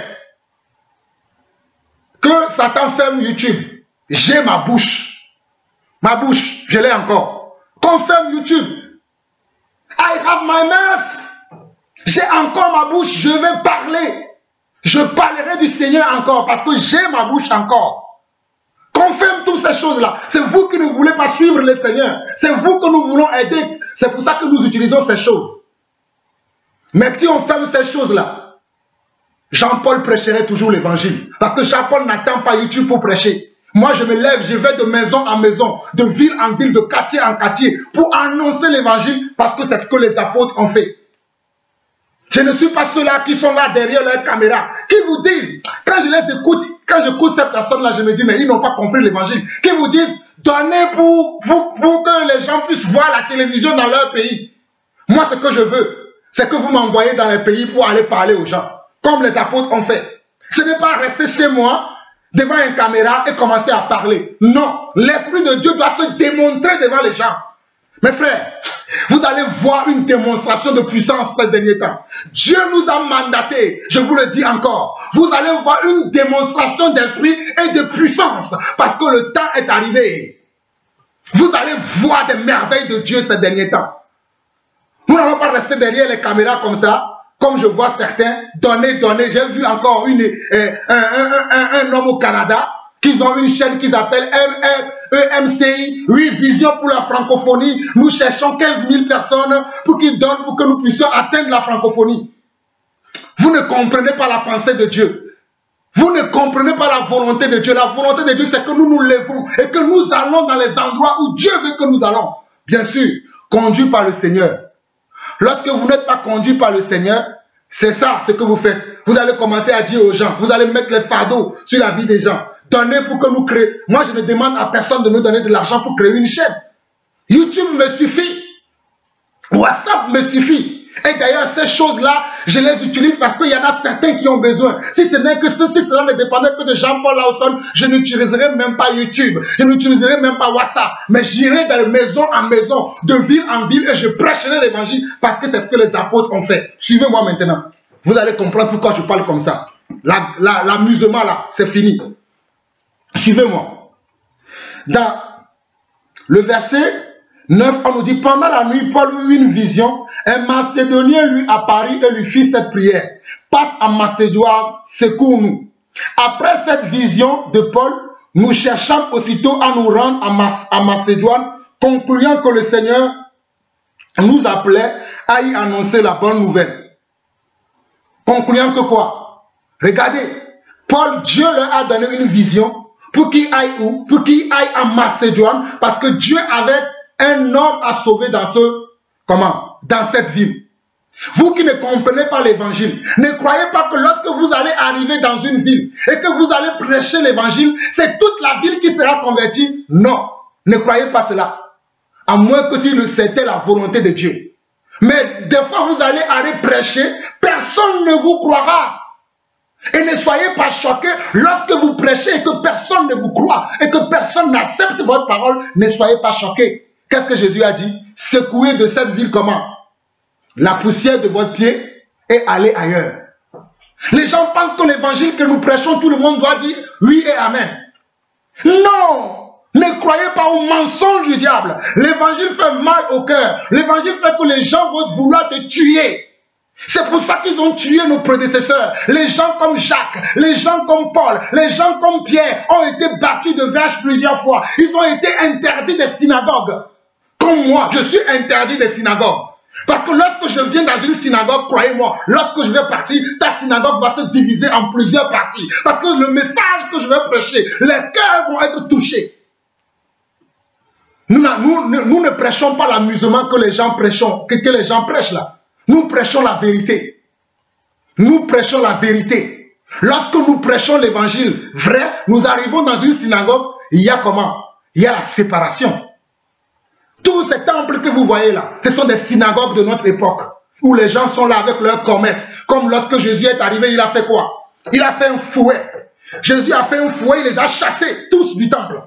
que Satan ferme YouTube. J'ai ma bouche. Ma bouche, je l'ai encore. Qu'on ferme YouTube. I have my mouth. J'ai encore ma bouche, je vais parler. Je parlerai du Seigneur encore parce que j'ai ma bouche encore. Qu'on ferme toutes ces choses-là. C'est vous qui ne voulez pas suivre le Seigneur. C'est vous que nous voulons aider. C'est pour ça que nous utilisons ces choses. Mais si on ferme ces choses-là, Jean-Paul prêcherait toujours l'évangile. Parce que Jean-Paul n'attend pas YouTube pour prêcher. Moi, je me lève, je vais de maison en maison, de ville en ville, de quartier en quartier, pour annoncer l'évangile, parce que c'est ce que les apôtres ont fait. Je ne suis pas ceux-là qui sont là derrière leur caméra, qui vous disent, quand je les écoute, quand j'écoute ces personnes-là, je me dis, mais ils n'ont pas compris l'évangile, qui vous disent, donnez pour que les gens puissent voir la télévision dans leur pays. Moi, ce que je veux, c'est que vous m'envoyez dans les pays pour aller parler aux gens, comme les apôtres ont fait. Ce n'est pas rester chez moi, devant une caméra et commencer à parler. Non, l'Esprit de Dieu doit se démontrer devant les gens. Mes frères, vous allez voir une démonstration de puissance ces derniers temps. Dieu nous a mandatés, je vous le dis encore. Vous allez voir une démonstration d'esprit et de puissance parce que le temps est arrivé. Vous allez voir des merveilles de Dieu ces derniers temps. Nous n'allons pas rester derrière les caméras comme ça. Comme je vois certains, donner. J'ai vu encore un homme au Canada, qu'ils ont une chaîne qu'ils appellent EMCI, oui, Vision pour la francophonie. Nous cherchons 15 000 personnes pour qu'ils donnent, pour que nous puissions atteindre la francophonie. Vous ne comprenez pas la pensée de Dieu. Vous ne comprenez pas la volonté de Dieu. La volonté de Dieu, c'est que nous nous levons et que nous allons dans les endroits où Dieu veut que nous allons. Bien sûr, conduit par le Seigneur. Lorsque vous n'êtes pas conduit par le Seigneur, c'est ça ce que vous faites. Vous allez commencer à dire aux gens, vous allez mettre les fardeaux sur la vie des gens. Donnez pour que nous créions. Moi, je ne demande à personne de me donner de l'argent pour créer une chaîne. YouTube me suffit. WhatsApp me suffit. Et d'ailleurs, ces choses-là, je les utilise parce qu'il y en a certains qui ont besoin. Si ce n'est que ceci, cela ne dépendait que de Jean-Paul Lawson, je n'utiliserai même pas YouTube. Je n'utiliserai même pas WhatsApp. Mais j'irai de maison en maison, de ville en ville, et je prêcherai l'évangile parce que c'est ce que les apôtres ont fait. Suivez-moi maintenant. Vous allez comprendre pourquoi je parle comme ça. L'amusement là, c'est fini. Suivez-moi. Dans le verset 9, on nous dit, pendant la nuit, Paul eut une vision. Un Macédonien lui apparut et lui fit cette prière. Passe en Macédoine, secours-nous. Après cette vision de Paul, nous cherchons aussitôt à nous rendre en Macédoine, concluant que le Seigneur nous appelait à y annoncer la bonne nouvelle. Concluant que quoi? Regardez, Paul, Dieu leur a donné une vision pour qu'il aille où? Pour qu'il aille en Macédoine, parce que Dieu avait un homme à sauver dans dans cette ville. Vous qui ne comprenez pas l'évangile, ne croyez pas que lorsque vous allez arriver dans une ville et que vous allez prêcher l'évangile, c'est toute la ville qui sera convertie. Non, ne croyez pas cela. À moins que si c'était la volonté de Dieu. Mais des fois vous allez aller prêcher, personne ne vous croira. Et ne soyez pas choqués lorsque vous prêchez et que personne ne vous croit et que personne n'accepte votre parole. Ne soyez pas choqués. Qu'est-ce que Jésus a dit? Secouez de cette ville comment? La poussière de votre pied et aller ailleurs. Les gens pensent que l'évangile que nous prêchons, tout le monde doit dire oui et amen. Non! Ne croyez pas au mensonge du diable. L'évangile fait mal au cœur. L'évangile fait que les gens vont vouloir te tuer. C'est pour ça qu'ils ont tué nos prédécesseurs. Les gens comme Jacques, les gens comme Paul, les gens comme Pierre ont été battus de verges plusieurs fois. Ils ont été interdits des synagogues. Comme moi, je suis interdit des synagogues. Parce que lorsque je viens dans une synagogue, croyez-moi, lorsque je vais partir, ta synagogue va se diviser en plusieurs parties. Parce que le message que je vais prêcher, les cœurs vont être touchés. Nous ne prêchons pas l'amusement que les gens prêchent là. Nous prêchons la vérité. Nous prêchons la vérité. Lorsque nous prêchons l'évangile vrai, nous arrivons dans une synagogue, il y a comment? Il y a la séparation. Tous ces temples que vous voyez là, ce sont des synagogues de notre époque, où les gens sont là avec leur commerce. Comme lorsque Jésus est arrivé, il a fait quoi? Il a fait un fouet. Jésus a fait un fouet, il les a chassés tous du temple.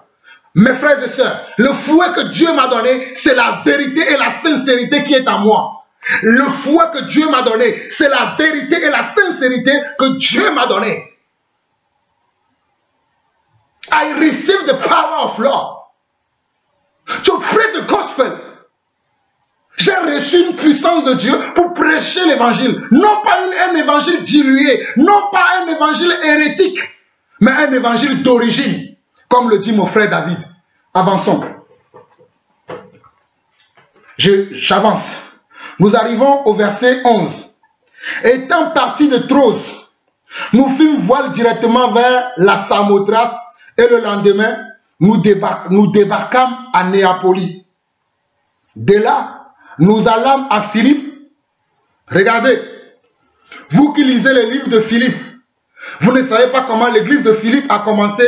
Mes frères et sœurs, le fouet que Dieu m'a donné, c'est la vérité et la sincérité qui est en moi. Le fouet que Dieu m'a donné, c'est la vérité et la sincérité que Dieu m'a donné. I receive the power of Lord to preach the gospel. J'ai reçu une puissance de Dieu pour prêcher l'évangile. Non pas un évangile dilué, non pas un évangile hérétique, mais un évangile d'origine. Comme le dit mon frère David. Avançons. J'avance. Nous arrivons au verset 11. Étant partis de Troas, nous fûmes voile directement vers la Samothrace et le lendemain, nous débarquâmes à Néapolis. De là, nous allâmes à Philippe. Regardez, vous qui lisez les livres de Philippe, vous ne savez pas comment l'église de Philippe a commencé.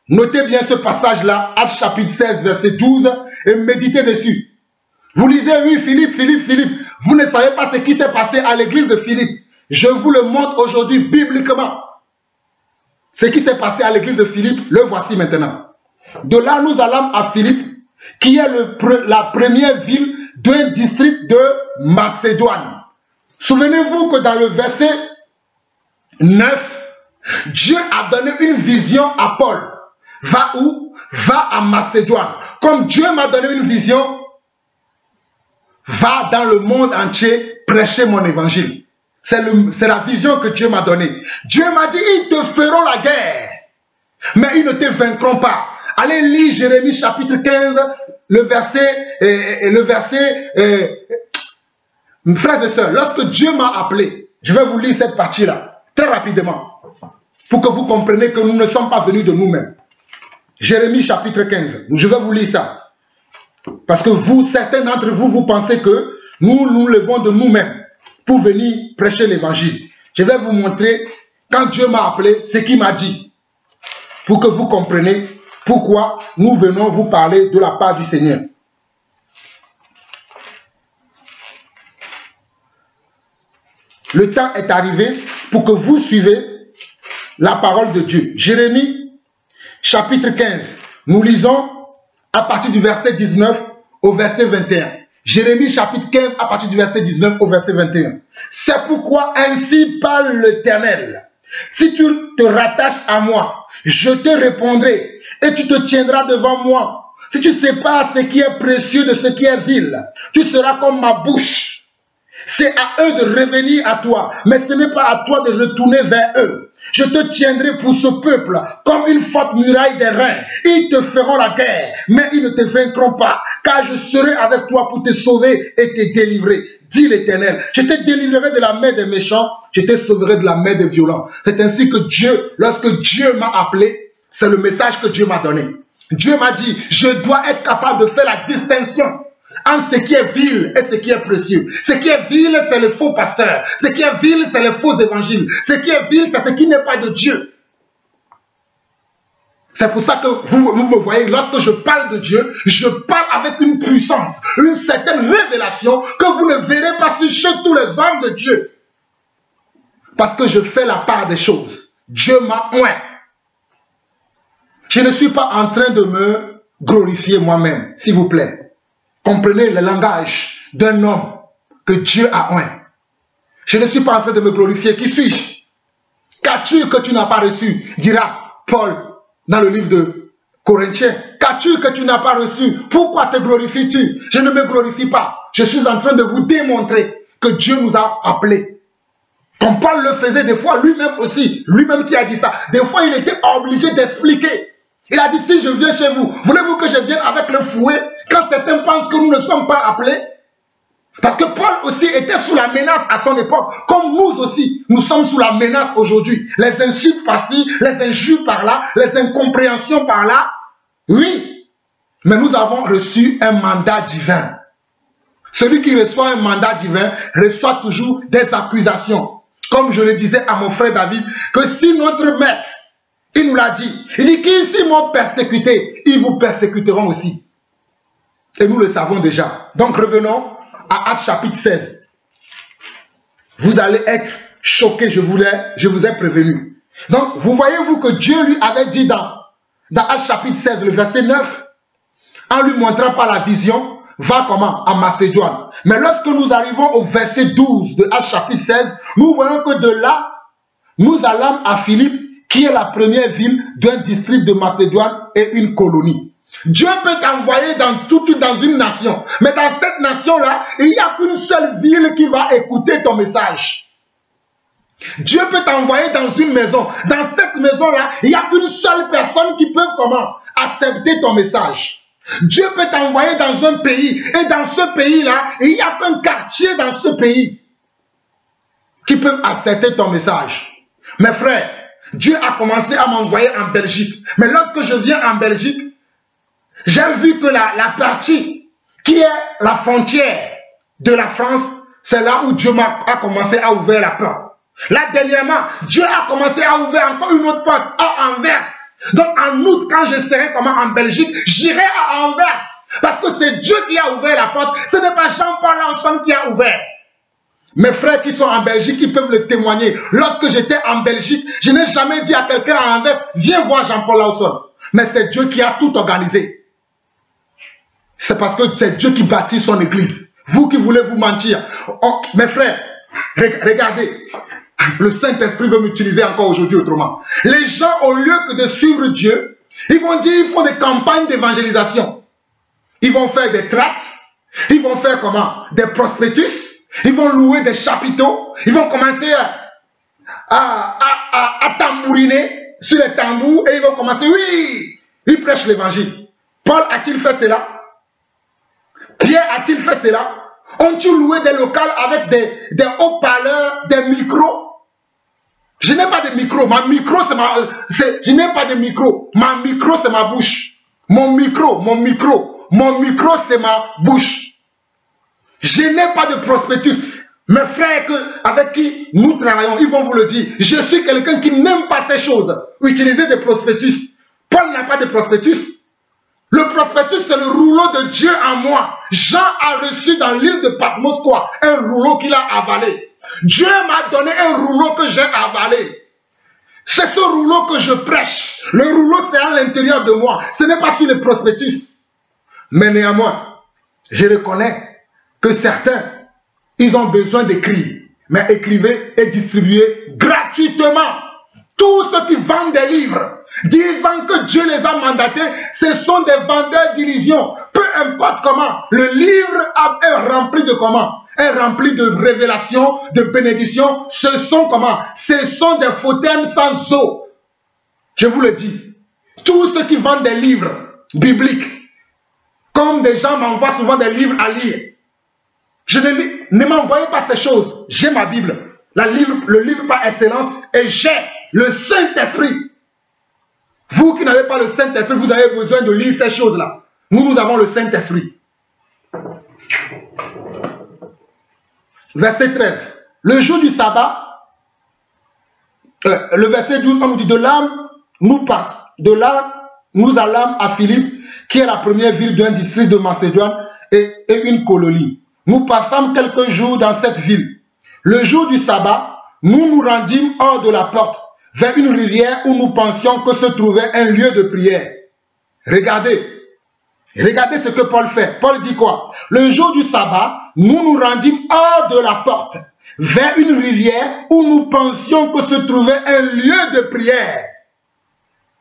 Notez bien ce passage-là, Actes chapitre 16, verset 12, et méditez dessus. Vous lisez, oui, Philippe, Philippe, Philippe. Vous ne savez pas ce qui s'est passé à l'église de Philippe. Je vous le montre aujourd'hui bibliquement. Ce qui s'est passé à l'église de Philippe, le voici maintenant. De là, nous allâmes à Philippe, qui est la première ville d'un district de Macédoine. Souvenez-vous que dans le verset 9, Dieu a donné une vision à Paul. Va où? Va à Macédoine. Comme Dieu m'a donné une vision, va dans le monde entier prêcher mon évangile. C'est la vision que Dieu m'a donnée. Dieu m'a dit, ils te feront la guerre, mais ils ne te vaincront pas. Allez lire Jérémie chapitre 15, le verset... frères et sœurs, lorsque Dieu m'a appelé, je vais vous lire cette partie-là, très rapidement, pour que vous compreniez que nous ne sommes pas venus de nous-mêmes. Jérémie chapitre 15, je vais vous lire ça. Parce que vous, certains d'entre vous, vous pensez que nous nous levons de nous-mêmes pour venir prêcher l'évangile. Je vais vous montrer, quand Dieu m'a appelé, ce qu'il m'a dit. Pour que vous compreniez pourquoi nous venons vous parler de la part du Seigneur. Le temps est arrivé pour que vous suivez la parole de Dieu. Jérémie chapitre 15, nous lisons à partir du verset 19 au verset 21. Jérémie chapitre 15 à partir du verset 19 au verset 21. C'est pourquoi ainsi parle l'Éternel. Si tu te rattaches à moi, je te répondrai et tu te tiendras devant moi. Si tu sépares ce qui est précieux de ce qui est vil, tu seras comme ma bouche. C'est à eux de revenir à toi, mais ce n'est pas à toi de retourner vers eux. Je te tiendrai pour ce peuple comme une forte muraille des reins. Ils te feront la guerre, mais ils ne te vaincront pas, car je serai avec toi pour te sauver et te délivrer, dit l'Éternel. Je te délivrerai de la main des méchants, je te sauverai de la main des violents. C'est ainsi que Dieu, lorsque Dieu m'a appelé, c'est le message que Dieu m'a donné. Dieu m'a dit, je dois être capable de faire la distinction entre ce qui est vil et ce qui est précieux. Ce qui est vil, c'est le faux pasteur. Ce qui est vil, c'est les faux évangiles. Ce qui est vil, c'est ce qui n'est pas de Dieu. C'est pour ça que vous me voyez, lorsque je parle de Dieu, je parle avec une puissance, une certaine révélation que vous ne verrez pas chez tous les hommes de Dieu. Parce que je fais la part des choses. Dieu m'a oint. Je ne suis pas en train de me glorifier moi-même, s'il vous plaît. Comprenez le langage d'un homme que Dieu a oint. Je ne suis pas en train de me glorifier. Qui suis-je? Qu'as-tu que tu n'as pas reçu? Dira Paul dans le livre de Corinthiens. Qu'as-tu que tu n'as pas reçu? Pourquoi te glorifies-tu? Je ne me glorifie pas. Je suis en train de vous démontrer que Dieu nous a appelés. Comme Paul le faisait des fois, lui-même aussi, lui-même qui a dit ça. Des fois, il était obligé d'expliquer. Il a dit, si je viens chez vous, voulez-vous que je vienne avec le fouet quand certains pensent que nous ne sommes pas appelés? Parce que Paul aussi était sous la menace à son époque, comme nous aussi, nous sommes sous la menace aujourd'hui. Les insultes par-ci, les injures par-là, les incompréhensions par-là. Oui, mais nous avons reçu un mandat divin. Celui qui reçoit un mandat divin reçoit toujours des accusations. Comme je le disais à mon frère David, que si notre maître, il nous l'a dit, il dit qu'ils s'ils m'ont persécuté, ils vous persécuteront aussi. Et nous le savons déjà. Donc revenons à Actes chapitre 16. Vous allez être choqués, je vous ai prévenu. Donc vous voyez-vous que Dieu lui avait dit dans Actes chapitre 16, le verset 9, en lui montrant par la vision, va comment? En Macédoine. Mais lorsque nous arrivons au verset 12 de Actes chapitre 16, nous voyons que de là, nous allons à Philippe, qui est la première ville d'un district de Macédoine et une colonie. Dieu peut t'envoyer dans une nation, mais dans cette nation-là, il n'y a qu'une seule ville qui va écouter ton message. Dieu peut t'envoyer dans une maison. Dans cette maison-là, il n'y a qu'une seule personne qui peut comment? Accepter ton message. Dieu peut t'envoyer dans un pays, et dans ce pays-là, il n'y a qu'un quartier dans ce pays qui peut accepter ton message. Mes frères, Dieu a commencé à m'envoyer en Belgique. Mais lorsque je viens en Belgique, j'ai vu que la partie qui est la frontière de la France, c'est là où Dieu a commencé à ouvrir la porte. Là, dernièrement, Dieu a commencé à ouvrir encore une autre porte à Anvers. Donc en août, quand je serai comment en Belgique, j'irai à Anvers. Parce que c'est Dieu qui a ouvert la porte. Ce n'est pas Jean-Paul Lawson qui a ouvert. Mes frères qui sont en Belgique, ils peuvent le témoigner. Lorsque j'étais en Belgique, je n'ai jamais dit à quelqu'un à Anvers, viens voir Jean-Paul Lawson. Mais c'est Dieu qui a tout organisé. C'est parce que c'est Dieu qui bâtit son église. Vous qui voulez vous mentir. Oh, mes frères, regardez. Le Saint-Esprit veut m'utiliser encore aujourd'hui autrement. Les gens, au lieu que de suivre Dieu, ils vont dire, ils font des campagnes d'évangélisation. Ils vont faire des tracts. Ils vont faire comment? Des prospectus. Ils vont louer des chapiteaux. Ils vont commencer à tambouriner sur les tambours. Et ils vont commencer, oui, ils prêchent l'évangile. Paul a-t-il fait cela? Pierre a-t-il fait cela? Ont-ils loué des locales avec des haut-parleurs, des micros? Je n'ai pas de micro. Ma micro, je n'ai pas de micro. Ma micro, c'est ma bouche. Mon micro, c'est ma bouche. Je n'ai pas de prospectus. Mes frères avec qui nous travaillons, ils vont vous le dire. Je suis quelqu'un qui n'aime pas ces choses. Utiliser des prospectus. Paul n'a pas de prospectus. Le prospectus, c'est le rouleau de Dieu en moi. Jean a reçu dans l'île de Patmos quoi? Un rouleau qu'il a avalé. Dieu m'a donné un rouleau que j'ai avalé. C'est ce rouleau que je prêche. Le rouleau, c'est à l'intérieur de moi. Ce n'est pas sur le prospectus. Mais néanmoins, je reconnais que certains, ils ont besoin d'écrire. Mais écrivez et distribuez gratuitement. Tous ceux qui vendent des livres, disant que Dieu les a mandatés, ce sont des vendeurs d'illusions. Peu importe comment, le livre est rempli de comment? Est rempli de révélations, de bénédictions. Ce sont comment? Ce sont des fontaines sans eau. Je vous le dis. Tous ceux qui vendent des livres bibliques, comme des gens m'envoient souvent des livres à lire, ne m'envoyez pas ces choses. J'ai ma Bible. Le livre par excellence, et j'ai le Saint-Esprit. Vous qui n'avez pas le Saint-Esprit, vous avez besoin de lire ces choses-là. Nous avons le Saint-Esprit. Verset 13. Le jour du sabbat, le verset 12, on nous dit, de là, nous allâmes à Philippe, qui est la première ville d'un district de Macédoine et une colonie. Nous passâmes quelques jours dans cette ville. Le jour du sabbat, nous nous rendîmes hors de la porte, vers une rivière où nous pensions que se trouvait un lieu de prière. Regardez ce que Paul fait. Paul dit quoi? Le jour du sabbat, nous nous rendîmes hors de la porte, vers une rivière où nous pensions que se trouvait un lieu de prière.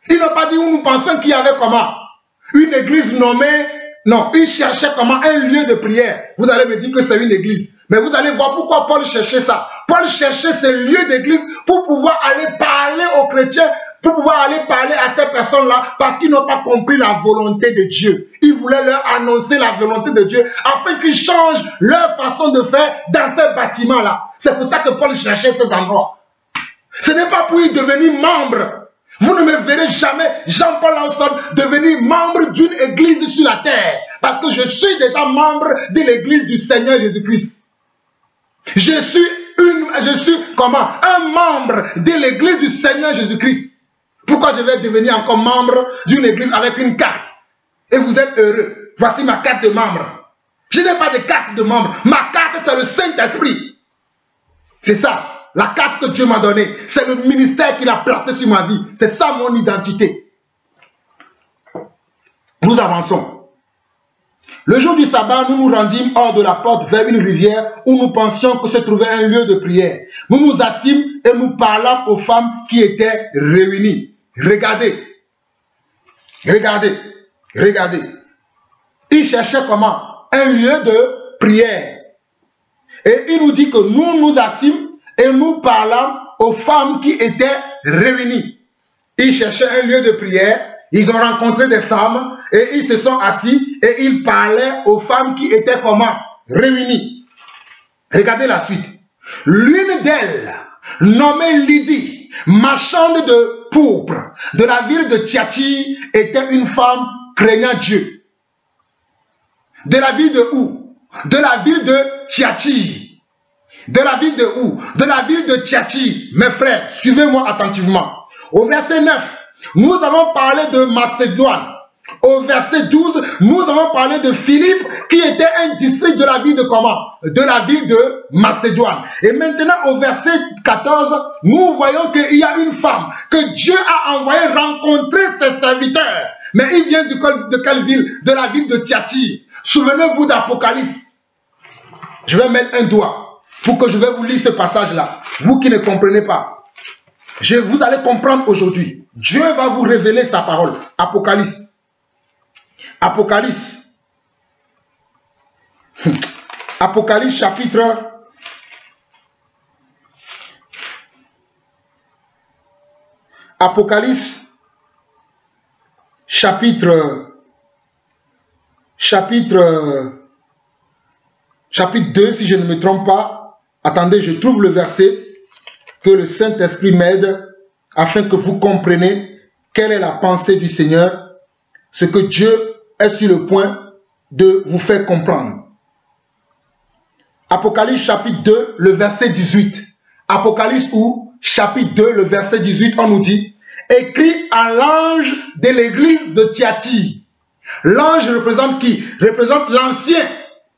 Il n'a pas dit où nous pensions qu'il y avait comment? Une église nommée, non, il cherchait comment? Un lieu de prière. Vous allez me dire que c'est une église. Mais vous allez voir pourquoi Paul cherchait ça. Paul cherchait ce lieu d'église pour pouvoir aller parler aux chrétiens, pour pouvoir aller parler à ces personnes-là, parce qu'ils n'ont pas compris la volonté de Dieu. Il voulait leur annoncer la volonté de Dieu, afin qu'ils changent leur façon de faire dans ces bâtiments-là. C'est pour ça que Paul cherchait ces endroits. Ce n'est pas pour y devenir membre. Vous ne me verrez jamais, Jean-Paul Lawson, devenir membre d'une église sur la terre. Parce que je suis déjà membre de l'église du Seigneur Jésus-Christ. Je suis comment? Un membre de l'église du Seigneur Jésus-Christ. Pourquoi je vais devenir encore membre d'une église avec une carte? Et vous êtes heureux. Voici ma carte de membre. Je n'ai pas de carte de membre. Ma carte, c'est le Saint-Esprit. C'est ça. La carte que Dieu m'a donnée, c'est le ministère qu'il a placé sur ma vie. C'est ça mon identité. Nous avançons. Le jour du sabbat, nous nous rendîmes hors de la porte vers une rivière où nous pensions que se trouvait un lieu de prière. Nous nous assîmes et nous parlâmes aux femmes qui étaient réunies. Regardez. Regardez. Regardez. Il cherchait comment? Un lieu de prière. Et il nous dit que nous nous assîmes et nous parlâmes aux femmes qui étaient réunies. Ils cherchaient un lieu de prière. Ils ont rencontré des femmes et ils se sont assis et ils parlaient aux femmes qui étaient comment? Réunies. Regardez la suite. L'une d'elles, nommée Lydie, marchande de pourpre, de la ville de Thyatire, était une femme craignant Dieu. De la ville de où? De la ville de Thyatire. De la ville de où? De la ville de Thyatire. Mes frères, suivez-moi attentivement. Au verset 9, nous avons parlé de Macédoine. Au verset 12, nous avons parlé de Philippe, qui était un district de la ville de comment? De la ville de Macédoine. Et maintenant, au verset 14, nous voyons qu'il y a une femme que Dieu a envoyée rencontrer ses serviteurs. Mais il vient de quelle ville? De la ville de Thyatire. Souvenez-vous d'Apocalypse. Je vais mettre un doigt pour que je vais vous lire ce passage-là. Vous qui ne comprenez pas. Vous allez comprendre aujourd'hui. Dieu va vous révéler sa parole. Apocalypse. Apocalypse. Apocalypse chapitre. Apocalypse chapitre 2, si je ne me trompe pas. Attendez, je trouve le verset. Que le Saint-Esprit m'aide afin que vous compreniez quelle est la pensée du Seigneur, ce que Dieu est sur le point de vous faire comprendre. Apocalypse chapitre 2, le verset 18. Apocalypse où? Chapitre 2, le verset 18, on nous dit, écrit à l'ange de l'église de Thyatire. L'ange représente qui? Représente l'ancien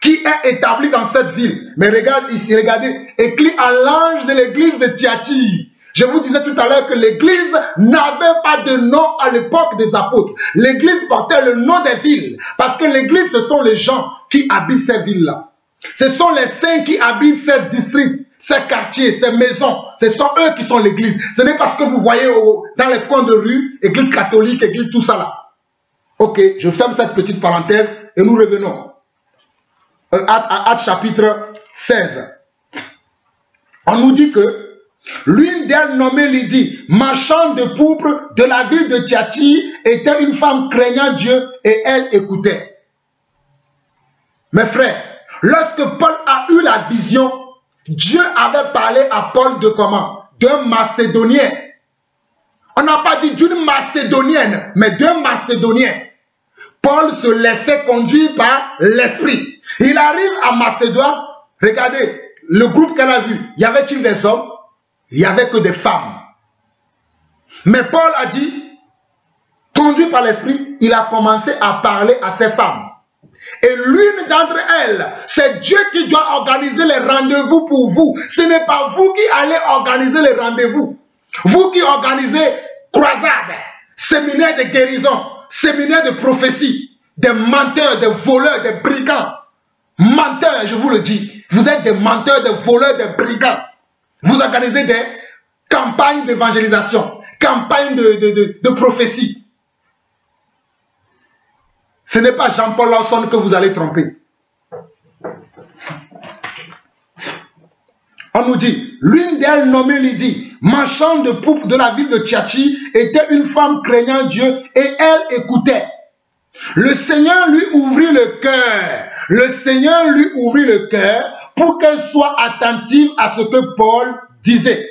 qui est établi dans cette ville. Mais regarde ici, regardez, écrit à l'ange de l'église de Thyatire. Je vous disais tout à l'heure que l'église n'avait pas de nom à l'époque des apôtres. L'église portait le nom des villes. Parce que l'église, ce sont les gens qui habitent ces villes-là. Ce sont les saints qui habitent ces districts, ces quartiers, ces maisons. Ce sont eux qui sont l'église. Ce n'est pas ce que vous voyez dans les coins de rue, église catholique, église tout ça là. Ok, je ferme cette petite parenthèse et nous revenons. Actes chapitre 16. On nous dit que l'une d'elles nommée Lydie, marchande de pourpre de la ville de Thyatire, était une femme craignant Dieu et elle écoutait. Mes frères, lorsque Paul a eu la vision, Dieu avait parlé à Paul de comment? D'un Macédonien. On n'a pas dit d'une Macédonienne, mais d'un Macédonien. Paul se laissait conduire par l'Esprit. Il arrive à Macédoine. Regardez, le groupe qu'elle a vu, y avait-il des hommes? Il n'y avait que des femmes. Mais Paul a dit, conduit par l'Esprit, il a commencé à parler à ces femmes. Et l'une d'entre elles, c'est Dieu qui doit organiser les rendez-vous pour vous. Ce n'est pas vous qui allez organiser les rendez-vous. Vous qui organisez croisades, séminaires de guérison, séminaires de prophétie, des menteurs, des voleurs, des brigands. Menteurs, je vous le dis. Vous êtes des menteurs, des voleurs, des brigands. Vous organisez des campagnes d'évangélisation, campagnes de prophétie. Ce n'est pas Jean-Paul Lawson que vous allez tromper. On nous dit, l'une d'elles nommée Lydie, marchande de poupe de la ville de Tchatchi, était une femme craignant Dieu et elle écoutait. Le Seigneur lui ouvrit le cœur. Le Seigneur lui ouvrit le cœur pour qu'elle soit attentive à ce que Paul disait.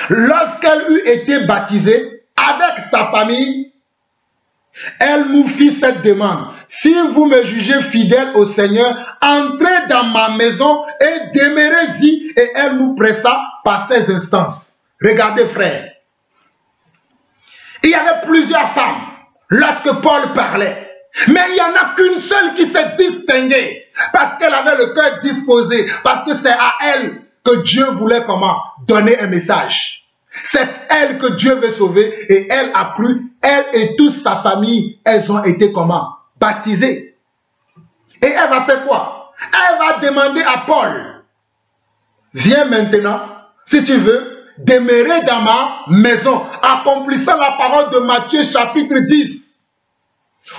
Lorsqu'elle eut été baptisée avec sa famille, elle nous fit cette demande. Si vous me jugez fidèle au Seigneur, entrez dans ma maison et demeurez-y. Et elle nous pressa par ses instances. Regardez, frères. Il y avait plusieurs femmes lorsque Paul parlait. Mais il n'y en a qu'une seule qui s'est distinguée. Parce qu'elle avait le cœur disposé. Parce que c'est à elle que Dieu voulait comment? Donner un message. C'est elle que Dieu veut sauver. Et elle a cru. Elle et toute sa famille, elles ont été comment? Baptisées. Et elle va faire quoi? Elle va demander à Paul. Viens maintenant, si tu veux, demeurer dans ma maison. Accomplissant la parole de Matthieu chapitre 10.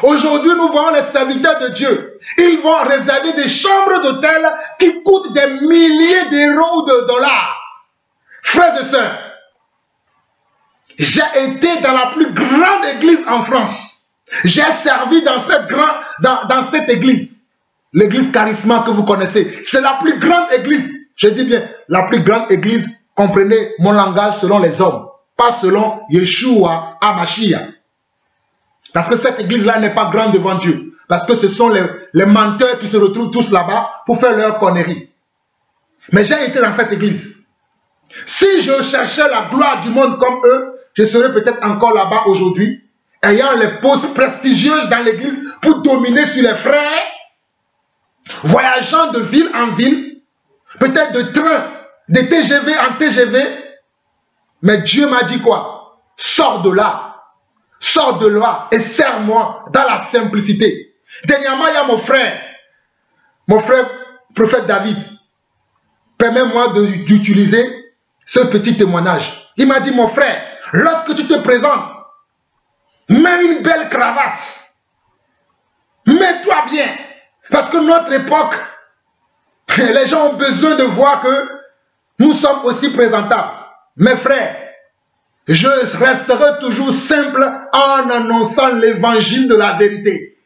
Aujourd'hui, nous voyons les serviteurs de Dieu. Ils vont réserver des chambres d'hôtel qui coûtent des milliers d'euros ou de dollars. Frères et sœurs, j'ai été dans la plus grande église en France. J'ai servi dans cette église. L'église Charisma que vous connaissez. C'est la plus grande église. Je dis bien, la plus grande église. Comprenez mon langage selon les hommes. Pas selon Yeshua Hamashiach. Parce que cette église-là n'est pas grande devant Dieu. Parce que ce sont les menteurs qui se retrouvent tous là-bas pour faire leur connerie. Mais j'ai été dans cette église. Si je cherchais la gloire du monde comme eux, je serais peut-être encore là-bas aujourd'hui, ayant les postes prestigieuses dans l'église pour dominer sur les frères, voyageant de ville en ville, peut-être de train, de TGV en TGV. Mais Dieu m'a dit quoi? Sors de là. Sors de là et sers-moi dans la simplicité. Dernièrement, il y a mon frère, prophète David. Permets-moi d'utiliser ce petit témoignage. Il m'a dit, mon frère, lorsque tu te présentes, mets une belle cravate. Mets-toi bien. Parce que notre époque, les gens ont besoin de voir que nous sommes aussi présentables. Mes frères, je resterai toujours simple en annonçant l'évangile de la vérité.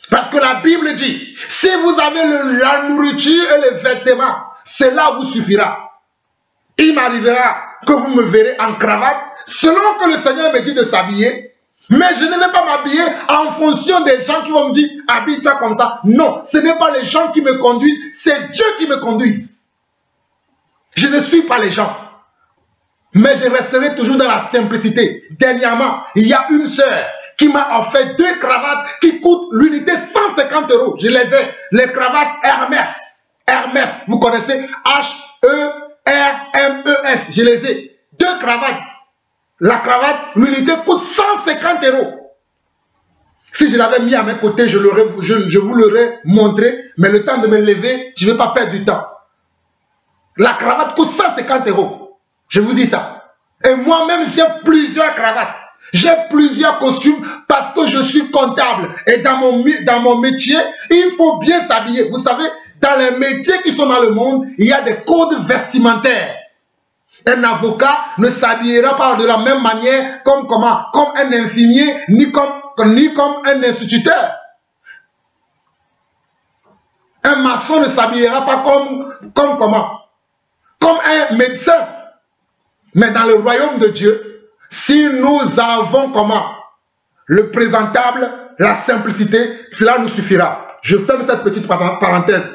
Parce que la Bible dit, si vous avez la nourriture et les vêtements, cela vous suffira. Il m'arrivera que vous me verrez en cravate, selon que le Seigneur me dit de s'habiller. Mais je ne vais pas m'habiller en fonction des gens qui vont me dire, habille-toi comme ça. Non, ce n'est pas les gens qui me conduisent, c'est Dieu qui me conduise. Je ne suis pas les gens. Mais je resterai toujours dans la simplicité. Dernièrement, il y a une sœur qui m'a offert 2 cravates qui coûtent l'unité 150 €. Je les ai. Les cravates Hermès. Hermès, vous connaissez? H-E-R-M-E-S. Je les ai. 2 cravates. La cravate, l'unité coûte 150 €. Si je l'avais mis à mes côtés, je vous l'aurais montré. Mais le temps de me lever, je ne vais pas perdre du temps. La cravate coûte 150 €. Je vous dis ça. Et moi-même, j'ai plusieurs cravates. J'ai plusieurs costumes parce que je suis comptable. Et dans mon métier, il faut bien s'habiller. Vous savez, dans les métiers qui sont dans le monde, il y a des codes vestimentaires. Un avocat ne s'habillera pas de la même manière comme un infirmier, ni comme un instituteur. Un maçon ne s'habillera pas comme un médecin. Mais dans le royaume de Dieu, si nous avons le présentable, la simplicité, cela nous suffira. Je ferme cette petite parenthèse.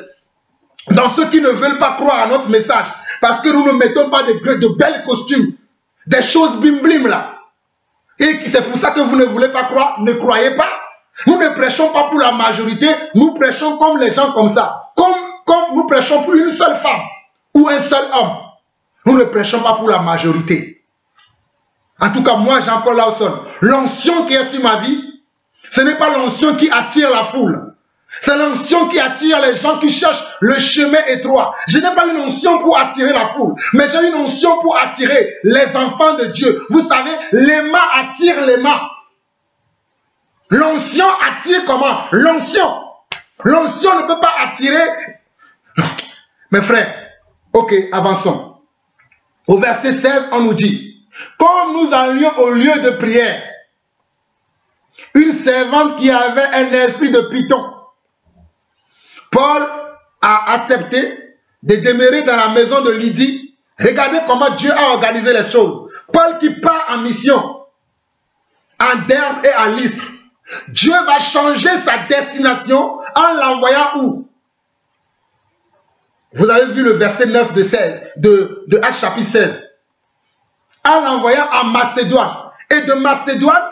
Dans ceux qui ne veulent pas croire à notre message, parce que nous ne mettons pas de belles costumes, des choses bim-blim là. Et c'est pour ça que vous ne voulez pas croire, ne croyez pas. Nous ne prêchons pas pour la majorité, nous prêchons comme les gens comme ça. Comme nous prêchons pour une seule femme ou un seul homme. Nous ne prêchons pas pour la majorité. En tout cas, moi, Jean-Paul Lawson, l'onction qui est sur ma vie, ce n'est pas l'onction qui attire la foule. C'est l'onction qui attire les gens qui cherchent le chemin étroit. Je n'ai pas une onction pour attirer la foule, mais j'ai une onction pour attirer les enfants de Dieu. Vous savez, l'aimant attire l'aimant. L'onction attire comment? L'onction. L'onction ne peut pas attirer. Mes frères, ok, avançons. Au verset 16, on nous dit, comme nous allions au lieu de prière, une servante qui avait un esprit de python, Paul a accepté de demeurer dans la maison de Lydie. Regardez comment Dieu a organisé les choses. Paul qui part en mission en Derbe et à Lystre. Dieu va changer sa destination en l'envoyant où? Vous avez vu le verset 9 de Actes chapitre 16. En l'envoyant en Macédoine. Et de Macédoine,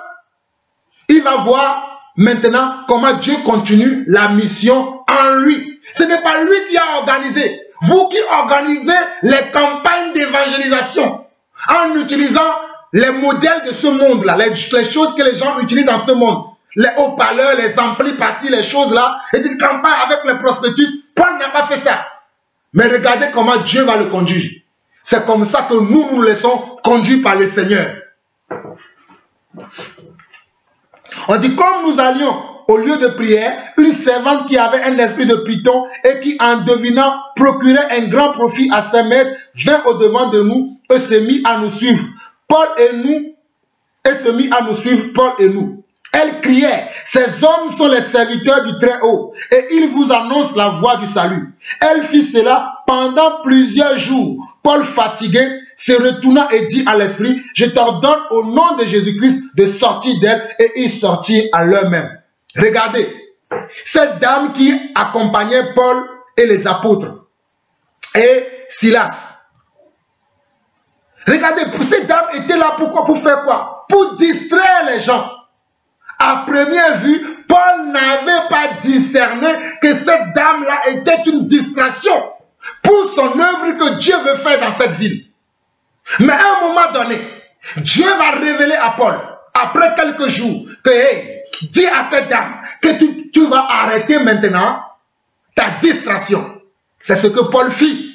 il va voir maintenant comment Dieu continue la mission en lui. Ce n'est pas lui qui a organisé. Vous qui organisez les campagnes d'évangélisation en utilisant les modèles de ce monde-là, les choses que les gens utilisent dans ce monde, les haut-parleurs, les amplis par-ci, les choses-là, et une campagne avec les prospectus. Paul n'a pas fait ça. Mais regardez comment Dieu va le conduire. C'est comme ça que nous laissons conduire par le Seigneur. On dit, comme nous allions au lieu de prière, une servante qui avait un esprit de python et qui, en devinant, procurait un grand profit à ses maîtres, vint au-devant de nous et se mit à nous suivre. Paul et nous. Elle criait, ces hommes sont les serviteurs du Très-Haut et ils vous annoncent la voie du salut. Elle fit cela pendant plusieurs jours. Paul, fatigué, se retourna et dit à l'esprit, je t'ordonne au nom de Jésus-Christ de sortir d'elle, et ils sortirent à l'heure même. Regardez, cette dame qui accompagnait Paul et les apôtres et Silas. Regardez, cette dame était là pourquoi? Pour faire quoi? Pour distraire les gens. À première vue, Paul n'avait pas discerné que cette dame-là était une distraction pour son œuvre que Dieu veut faire dans cette ville. Mais à un moment donné, Dieu va révéler à Paul, après quelques jours, que hey, dis à cette dame que tu vas arrêter maintenant ta distraction. C'est ce que Paul fit.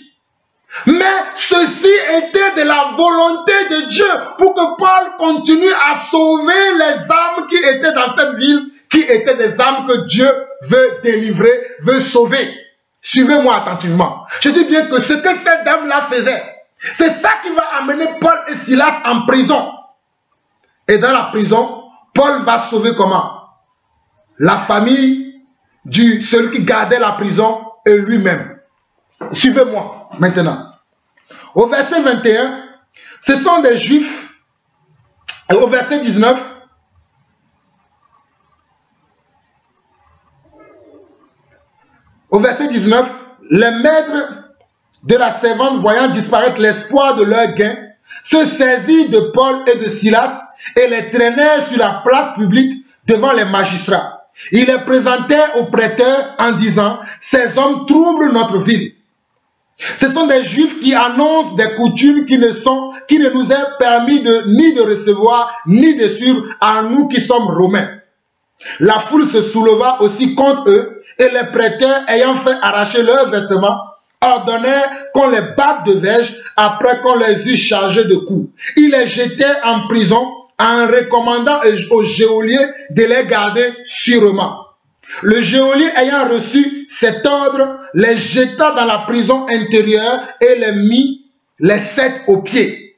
Mais ceci était de la volonté de Dieu pour que Paul continue à sauver les âmes qui étaient dans cette ville, qui étaient des âmes que Dieu veut délivrer, veut sauver. Suivez-moi attentivement. Je dis bien que ce que cette dame-là faisait, c'est ça qui va amener Paul et Silas en prison. Et dans la prison, Paul va sauver comment? La famille de celui qui gardait la prison et lui-même. Suivez-moi maintenant. Au verset 21, ce sont des Juifs. Et au verset 19, les maîtres de la servante, voyant disparaître l'espoir de leur gain, se saisirent de Paul et de Silas et les traînèrent sur la place publique devant les magistrats. Ils les présentèrent aux prêteurs en disant, ces hommes troublent notre ville. Ce sont des Juifs qui annoncent des coutumes qui ne nous est permis ni de recevoir, ni de suivre à nous qui sommes Romains. La foule se souleva aussi contre eux, et les prêteurs, ayant fait arracher leurs vêtements, ordonnèrent qu'on les batte de verge après qu'on les eut chargés de coups. Ils les jetaient en prison en recommandant au geôlier de les garder sûrement. Le geôlier ayant reçu cet ordre, les jeta dans la prison intérieure et les mit les 7 aux pieds.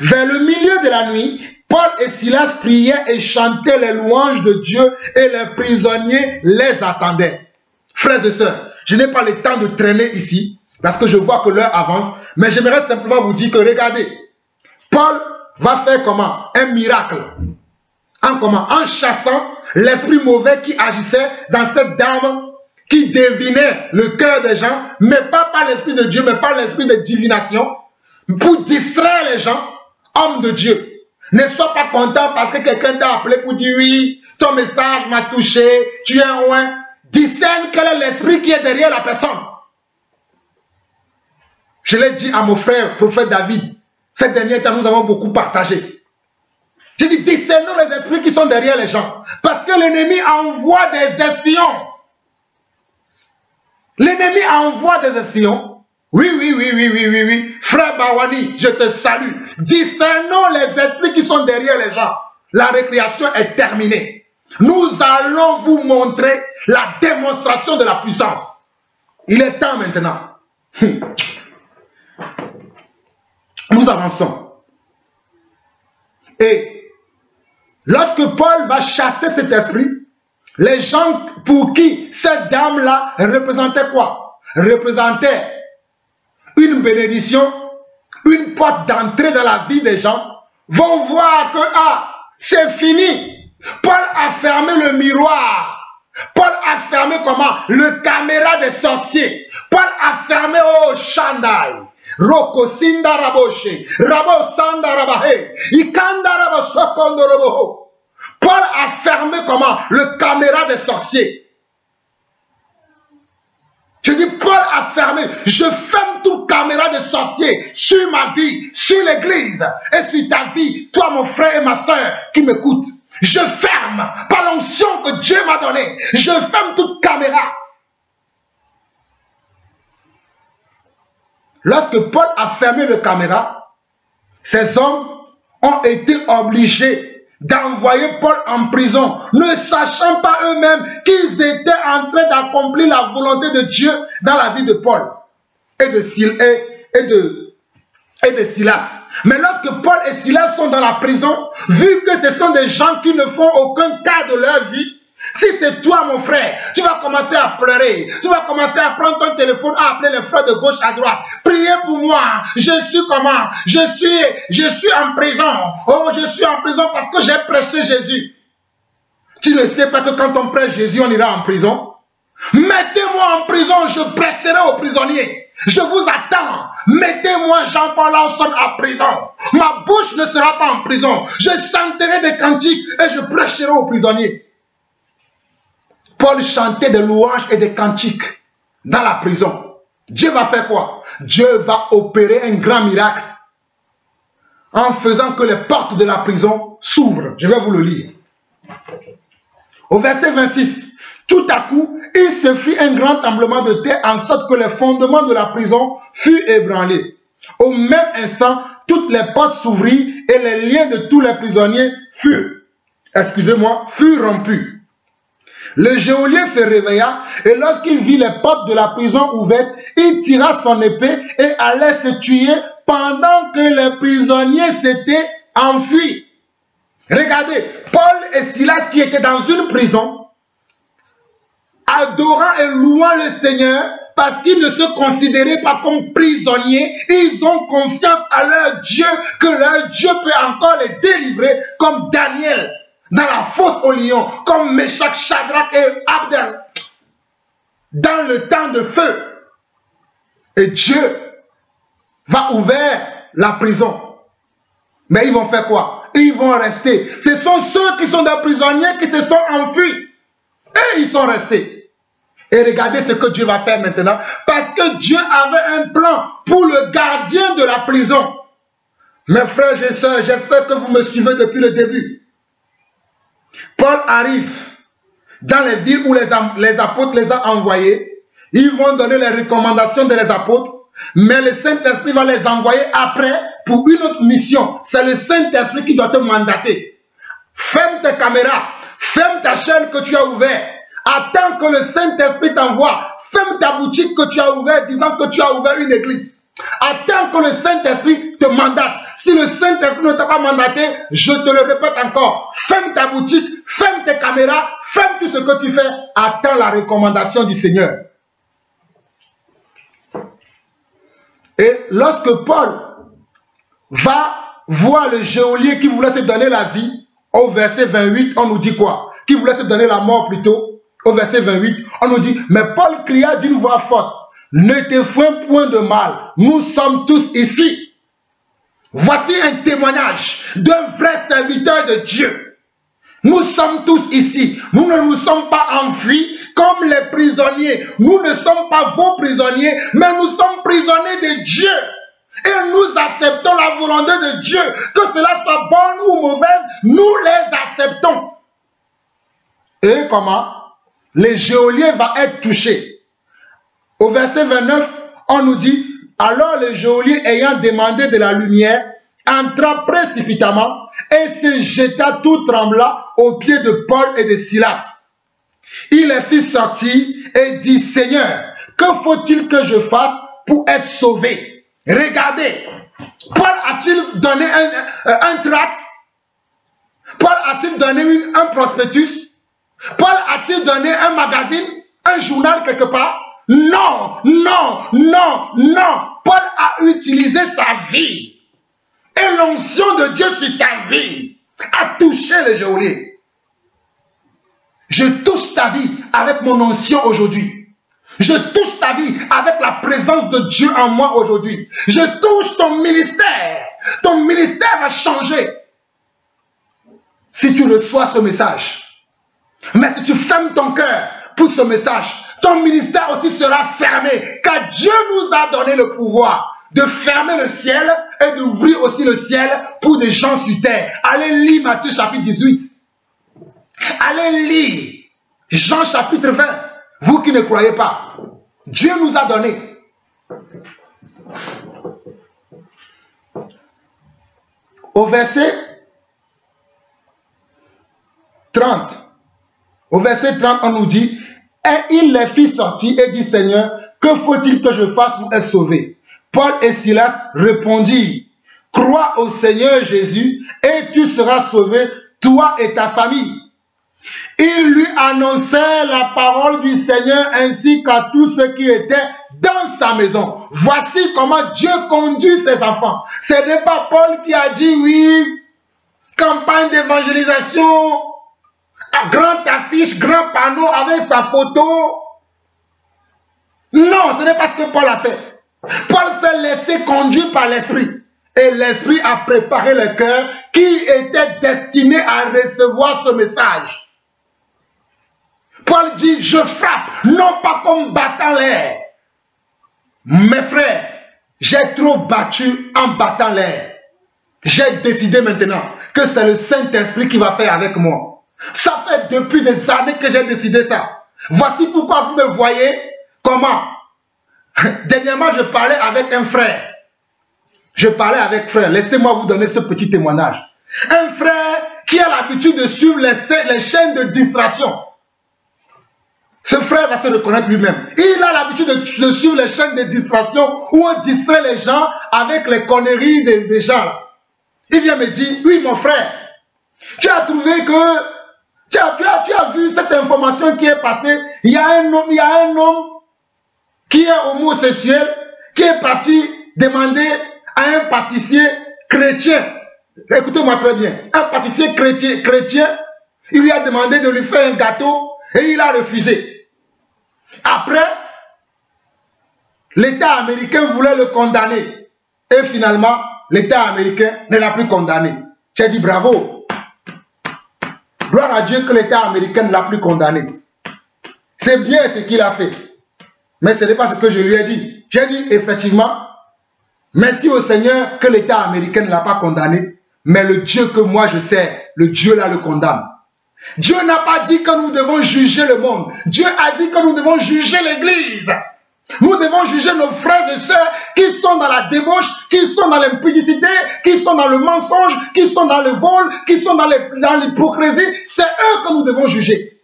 Vers le milieu de la nuit, Paul et Silas priaient et chantaient les louanges de Dieu et les prisonniers les attendaient. Frères et sœurs, je n'ai pas le temps de traîner ici parce que je vois que l'heure avance, mais j'aimerais simplement vous dire que regardez, Paul va faire comment? Un miracle. En chassant l'esprit mauvais qui agissait dans cette dame qui devinait le cœur des gens, mais pas par l'esprit de Dieu, mais par l'esprit de divination, pour distraire les gens, hommes de Dieu. Ne sois pas content parce que quelqu'un t'a appelé pour dire oui, ton message m'a touché, tu es un oin. Discerne quel est l'esprit qui est derrière la personne. Je l'ai dit à mon frère, prophète David, ces derniers temps, nous avons beaucoup partagé. Je dis, discernons les esprits qui sont derrière les gens. Parce que l'ennemi envoie des espions L'ennemi envoie des espions. Oui. Frère Bawani, je te salue. Discernons les esprits qui sont derrière les gens. La récréation est terminée. Nous allons vous montrer la démonstration de la puissance. Il est temps maintenant. Nous avançons. Et lorsque Paul va chasser cet esprit, les gens pour qui cette dame-là représentait quoi? Représentait une bénédiction, une porte d'entrée dans la vie des gens, vont voir que c'est fini. Paul a fermé le miroir. Paul a fermé comment? Le caméra des sorciers. Paul a fermé Shandai. Roko Sinda Raboshe. Rabo Sanda Rabahe. Ikanda Rabo Sokondo Roboho. Paul a fermé comment? Le caméra des sorciers. Je dis, Paul a fermé. Je ferme toute caméra de sorcier sur ma vie, sur l'église et sur ta vie, toi mon frère et ma soeur qui m'écoutent. Je ferme, par l'onction que Dieu m'a donnée, je ferme toute caméra. Lorsque Paul a fermé la caméra, ces hommes ont été obligés d'envoyer Paul en prison, ne sachant pas eux-mêmes qu'ils étaient en train d'accomplir la volonté de Dieu dans la vie de Paul et de Silas. Mais lorsque Paul et Silas sont dans la prison, vu que ce sont des gens qui ne font aucun cas de leur vie, si c'est toi mon frère, tu vas commencer à pleurer, tu vas commencer à prendre ton téléphone, à appeler les frères de gauche à droite, priez pour moi, je suis comment, je suis en prison, oh je suis en prison parce que j'ai prêché Jésus. Tu ne sais pas que quand on prêche Jésus, on ira en prison? Mettez-moi en prison, je prêcherai aux prisonniers. Je vous attends. Mettez-moi Jean-Paul Lawson en prison. Ma bouche ne sera pas en prison. Je chanterai des cantiques et je prêcherai aux prisonniers. Paul chantait des louanges et des cantiques dans la prison. Dieu va faire quoi? Dieu va opérer un grand miracle en faisant que les portes de la prison s'ouvrent. Je vais vous le lire. Au verset 26. Tout à coup, il se fit un grand tremblement de terre en sorte que les fondements de la prison furent ébranlés. Au même instant, toutes les portes s'ouvrirent et les liens de tous les prisonniers furent rompus. Le geôlier se réveilla et lorsqu'il vit les portes de la prison ouvertes, il tira son épée et allait se tuer pendant que les prisonniers s'étaient enfuis. Regardez, Paul et Silas qui étaient dans une prison, adorant et louant le Seigneur parce qu'ils ne se considéraient pas comme prisonniers, ils ont confiance à leur Dieu, que leur Dieu peut encore les délivrer, comme Daniel dans la fosse au lion, comme Meshach, Shadrach et Abdel dans le temps de feu. Et Dieu va ouvrir la prison. Mais ils vont faire quoi? Ils vont rester. Ce sont ceux qui sont des prisonniers qui se sont enfuis. Et ils sont restés. Et regardez ce que Dieu va faire maintenant. Parce que Dieu avait un plan pour le gardien de la prison. Mes frères et sœurs, j'espère que vous me suivez depuis le début. Paul arrive dans les villes où les apôtres les ont envoyés. Ils vont donner les recommandations des apôtres. Mais le Saint-Esprit va les envoyer après pour une autre mission. C'est le Saint-Esprit qui doit te mandater. Ferme tes caméras. Ferme ta chaîne que tu as ouverte. Attends que le Saint-Esprit t'envoie. Ferme ta boutique que tu as ouverte disant que tu as ouvert une église. Attends que le Saint-Esprit te mandate. Si le Saint-Esprit ne t'a pas mandaté, je te le répète encore. Ferme ta boutique, ferme tes caméras, ferme tout ce que tu fais. Attends la recommandation du Seigneur. Et lorsque Paul va voir le geôlier qui voulait se donner la vie, au verset 28, on nous dit quoi? Qui voulait se donner la mort plutôt. Au verset 28, on nous dit, mais Paul cria d'une voix forte, ne te fais point de mal, nous sommes tous ici. Voici un témoignage d'un vrai serviteur de Dieu. Nous sommes tous ici. Nous ne nous sommes pas enfuis comme les prisonniers. Nous ne sommes pas vos prisonniers, mais nous sommes prisonniers de Dieu. Et nous acceptons la volonté de Dieu. Que cela soit bonne ou mauvaise, nous les acceptons. Et comment? Le geôlier va être touché. Au verset 29, on nous dit, alors le geôlier ayant demandé de la lumière, entra précipitamment et se jeta tout tremblant aux pieds de Paul et de Silas. Il les fit sortir et dit, Seigneur, que faut-il que je fasse pour être sauvé? Regardez, Paul a-t-il donné un tract? Paul a-t-il donné un prospectus? Paul a-t-il donné un magazine, un journal quelque part? Non, non, non, non. Paul a utilisé sa vie. Et l'onction de Dieu sur sa vie a touché le geôlier. Je touche ta vie avec mon onction aujourd'hui. Je touche ta vie avec la présence de Dieu en moi aujourd'hui. Je touche ton ministère. Ton ministère va changer si tu reçois ce message. Mais si tu fermes ton cœur pour ce message, ton ministère aussi sera fermé. Car Dieu nous a donné le pouvoir de fermer le ciel et d'ouvrir aussi le ciel pour des gens sur terre. Allez lire Matthieu chapitre 18. Allez lire Jean chapitre 20. Vous qui ne croyez pas, Dieu nous a donné. Au verset 30. Au verset 30, on nous dit, et il les fit sortir et dit, Seigneur, que faut-il que je fasse pour être sauvé? Paul et Silas répondirent, crois au Seigneur Jésus et tu seras sauvé, toi et ta famille. Ils lui annonçaient la parole du Seigneur ainsi qu'à tous ceux qui étaient dans sa maison. Voici comment Dieu conduit ses enfants. Ce n'est pas Paul qui a dit oui, campagne d'évangélisation, grande affiche, grand panneau avec sa photo. Non, ce n'est pas ce que Paul a fait. Paul s'est laissé conduire par l'Esprit. Et l'Esprit a préparé le cœur qui était destiné à recevoir ce message. Paul dit, je frappe, non pas comme battant l'air. Mes frères, j'ai trop battu en battant l'air. J'ai décidé maintenant que c'est le Saint-Esprit qui va faire avec moi. Ça fait depuis des années que j'ai décidé ça. Voici pourquoi vous me voyez comment. Dernièrement, je parlais avec un frère. Je parlais avec frère. Laissez-moi vous donner ce petit témoignage. Un frère qui a l'habitude de suivre les chaînes de distraction. Ce frère va se reconnaître lui-même. Il a l'habitude de suivre les chaînes de distraction où on distrait les gens avec les conneries des gens. Il vient me dire, oui mon frère, tu as trouvé que, tu as vu cette information qui est passée. Il y a un homme qui est homosexuel, qui est parti demander à un pâtissier chrétien, écoutez-moi très bien, un pâtissier chrétien, il lui a demandé de lui faire un gâteau et il a refusé. Après, l'État américain voulait le condamner et finalement, l'État américain ne l'a plus condamné. J'ai dit bravo. Gloire à Dieu que l'État américain ne l'a plus condamné. C'est bien ce qu'il a fait. Mais ce n'est pas ce que je lui ai dit. J'ai dit effectivement, merci au Seigneur que l'État américain ne l'a pas condamné. Mais le Dieu que moi je sais, le Dieu là le condamne. Dieu n'a pas dit que nous devons juger le monde. Dieu a dit que nous devons juger l'Église. Nous devons juger nos frères et sœurs qui sont dans la débauche, qui sont dans l'impudicité, qui sont dans le mensonge, qui sont dans le vol, qui sont dans l'hypocrisie. C'est eux que nous devons juger.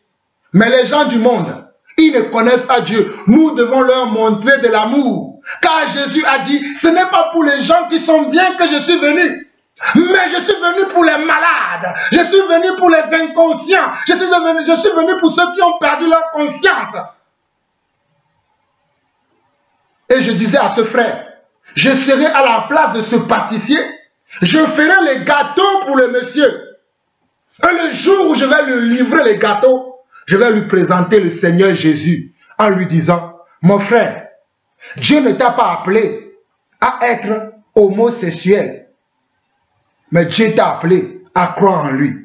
Mais les gens du monde, ils ne connaissent pas Dieu. Nous devons leur montrer de l'amour. Car Jésus a dit, ce n'est pas pour les gens qui sont bien que je suis venu. Mais je suis venu pour les malades. Je suis venu pour les inconscients. Je suis venu pour ceux qui ont perdu leur conscience. Et je disais à ce frère, je serai à la place de ce pâtissier. Je ferai les gâteaux pour le monsieur. Et le jour où je vais lui livrer les gâteaux, je vais lui présenter le Seigneur Jésus en lui disant, mon frère, Dieu ne t'a pas appelé à être homosexuel. Mais Dieu t'a appelé à croire en lui.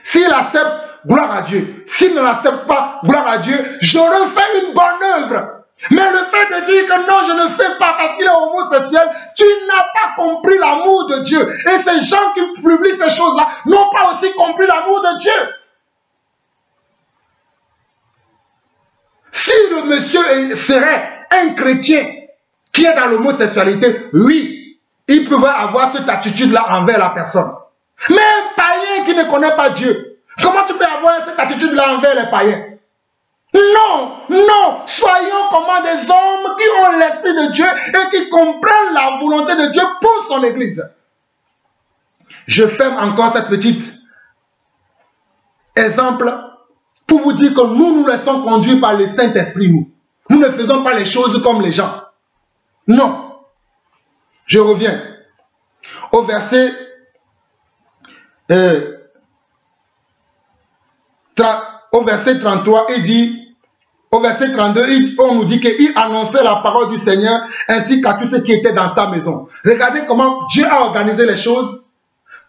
S'il accepte, gloire à Dieu. S'il ne l'accepte pas, gloire à Dieu, j'aurais fait une bonne œuvre. Mais le fait de dire que non, je ne fais pas parce qu'il est homosexuel, tu n'as pas compris l'amour de Dieu. Et ces gens qui publient ces choses-là n'ont pas aussi compris l'amour de Dieu. Si le monsieur serait un chrétien qui est dans l'homosexualité, oui, il peut avoir cette attitude-là envers la personne. Mais un païen qui ne connaît pas Dieu, comment tu peux avoir cette attitude-là envers les païens? Non, non, soyons comme des hommes qui ont l'esprit de Dieu et qui comprennent la volonté de Dieu pour son Église. Je ferme encore cette petite exemple pour vous dire que nous nous laissons conduire par le Saint-Esprit, nous. Nous ne faisons pas les choses comme les gens. Non. Je reviens au verset 33, il dit, au verset 32, on nous dit qu'il annonçait la parole du Seigneur ainsi qu'à tous ceux qui étaient dans sa maison. Regardez comment Dieu a organisé les choses.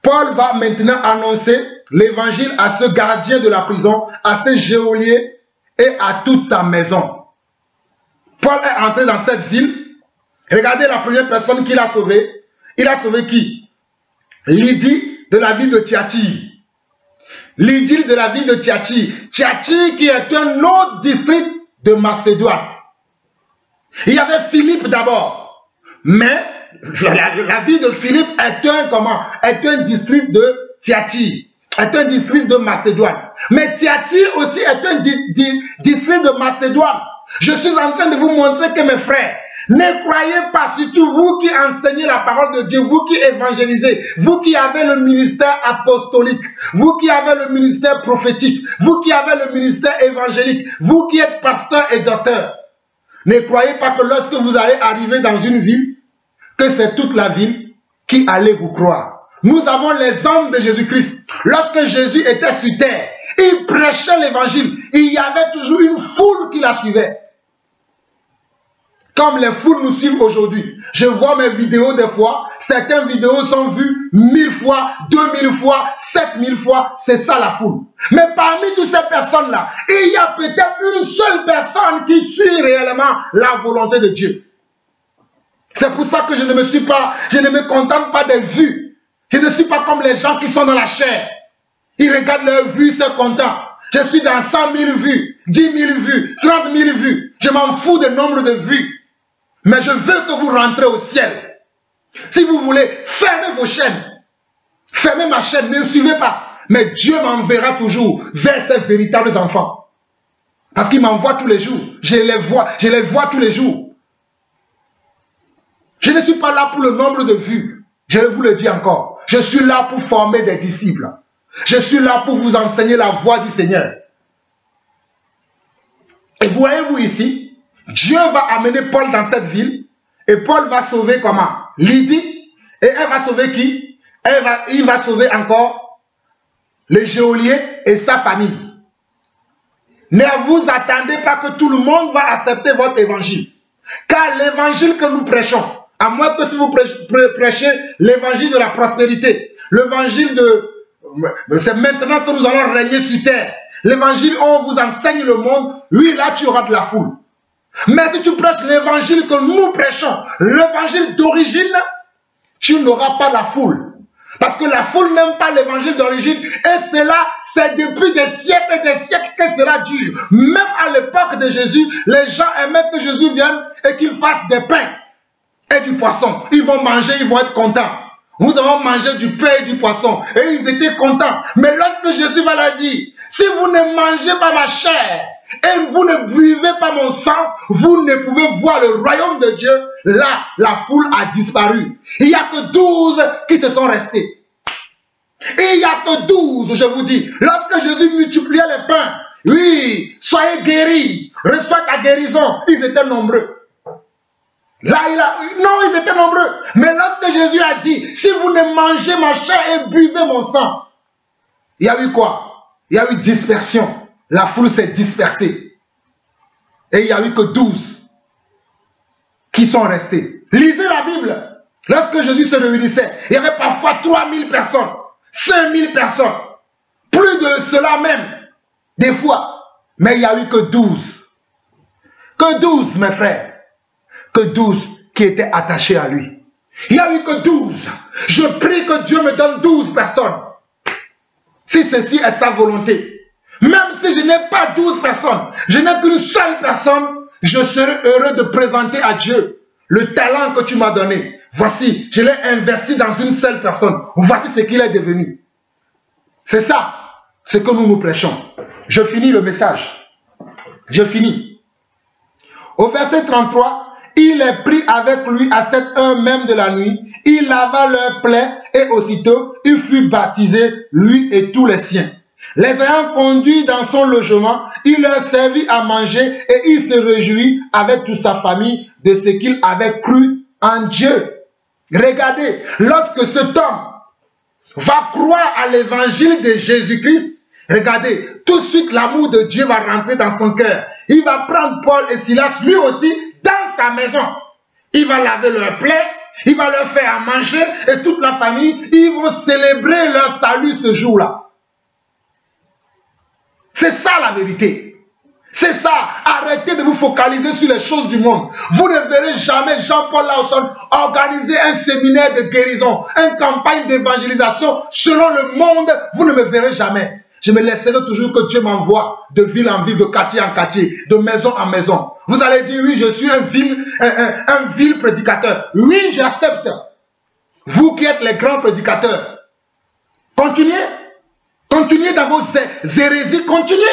Paul va maintenant annoncer l'évangile à ce gardien de la prison, à ce geôlier et à toute sa maison. Paul est entré dans cette ville. Regardez la première personne qu'il a sauvée. Il a sauvé qui? Lydie de la ville de Thyatire. Lydie de la ville de Thyatire. Thyatire qui est un autre district de Macédoine. Il y avait Philippe d'abord. Mais la ville de Philippe est un district de Thyatire. Est un district de Macédoine. Mais Thyatire aussi est un district de Macédoine. Je suis en train de vous montrer que mes frères, ne croyez pas, surtout vous qui enseignez la parole de Dieu, vous qui évangélisez, vous qui avez le ministère apostolique, vous qui avez le ministère prophétique, vous qui avez le ministère évangélique, vous qui êtes pasteur et docteur. Ne croyez pas que lorsque vous allez arriver dans une ville, que c'est toute la ville qui allait vous croire. Nous avons les hommes de Jésus-Christ. Lorsque Jésus était sur terre, il prêchait l'évangile. Il y avait toujours une foule qui la suivait. Comme les foules nous suivent aujourd'hui. Je vois mes vidéos des fois. Certaines vidéos sont vues 1000 fois, 2000 fois, 7000 fois. C'est ça la foule. Mais parmi toutes ces personnes-là, il y a peut-être une seule personne qui suit réellement la volonté de Dieu. C'est pour ça que je ne me contente pas des vues. Je ne suis pas comme les gens qui sont dans la chair. Ils regardent leurs vues, ils sont contents. Je suis dans 100 000 vues, 10 000 vues, 30 000 vues. Je m'en fous du nombre de vues. Mais je veux que vous rentrez au ciel. Si vous voulez, fermez vos chaînes. Fermez ma chaîne, ne me suivez pas. Mais Dieu m'enverra toujours vers ses véritables enfants. Parce qu'il m'envoie tous les jours. Je les vois tous les jours. Je ne suis pas là pour le nombre de vues. Je vous le dis encore. Je suis là pour former des disciples. Je suis là pour vous enseigner la voie du Seigneur. Et voyez-vous ici, Dieu va amener Paul dans cette ville. Et Paul va sauver comment? Lydie. Et elle va sauver qui? Il va sauver encore le geôlier et sa famille. Ne vous attendez pas que tout le monde va accepter votre évangile. Car l'évangile que nous prêchons, à moins que si vous prêchez l'évangile de la prospérité, l'évangile de... C'est maintenant que nous allons régner sur terre. L'évangile, on vous enseigne le monde. Oui, là, tu auras de la foule. Mais si tu prêches l'évangile que nous prêchons, l'évangile d'origine, tu n'auras pas la foule. Parce que la foule n'aime pas l'évangile d'origine. Et cela, c'est depuis des siècles et des siècles que cela dure. Même à l'époque de Jésus, les gens aimaient que Jésus vienne et qu'il fasse des pains et du poisson. Ils vont manger, ils vont être contents. Nous avons mangé du pain et du poisson. Et ils étaient contents. Mais lorsque Jésus va leur dire, si vous ne mangez pas ma chair et vous ne buvez pas mon sang, vous ne pouvez voir le royaume de Dieu. Là, la foule a disparu. Il n'y a que 12 qui se sont restés. Et il n'y a que 12, je vous dis. Lorsque Jésus multipliait les pains, oui, soyez guéris, reçois ta guérison. Ils étaient nombreux. Là, non, ils étaient nombreux. Mais lorsque Jésus a dit, si vous ne mangez ma chair et buvez mon sang, il y a eu quoi? Il y a eu dispersion. La foule s'est dispersée. Et il n'y a eu que 12 qui sont restés. Lisez la Bible. Lorsque Jésus se réunissait, il y avait parfois 3000 personnes, 5000 personnes. Plus de cela même, des fois. Mais il n'y a eu que 12. Que 12, mes frères. Que 12 qui étaient attachés à lui. Il n'y a eu que 12. Je prie que Dieu me donne 12 personnes. Si ceci est sa volonté. Même si je n'ai pas 12 personnes, je n'ai qu'une seule personne, je serai heureux de présenter à Dieu le talent que tu m'as donné. Voici, je l'ai investi dans une seule personne. Voici ce qu'il est devenu. C'est ça, ce que nous prêchons. Je finis le message. Je finis. Au verset 33, il est pris avec lui à cette heure même de la nuit. Il lava leurs plaies et aussitôt, il fut baptisé, lui et tous les siens. Les ayant conduits dans son logement, il leur servit à manger et il se réjouit avec toute sa famille de ce qu'il avait cru en Dieu. Regardez, lorsque cet homme va croire à l'évangile de Jésus-Christ, regardez, tout de suite l'amour de Dieu va rentrer dans son cœur. Il va prendre Paul et Silas, lui aussi, dans sa maison. Il va laver leurs plaies, il va leur faire à manger et toute la famille, ils vont célébrer leur salut ce jour-là. C'est ça la vérité. C'est ça. Arrêtez de vous focaliser sur les choses du monde. Vous ne verrez jamais Jean-Paul Lawson organiser un séminaire de guérison, une campagne d'évangélisation selon le monde. Vous ne me verrez jamais. Je me laisserai toujours que Dieu m'envoie de ville en ville, de quartier en quartier, de maison en maison. Vous allez dire, oui, je suis un vil prédicateur. Oui, j'accepte. Vous qui êtes les grands prédicateurs, continuez. Continuez dans vos hérésies, continuez.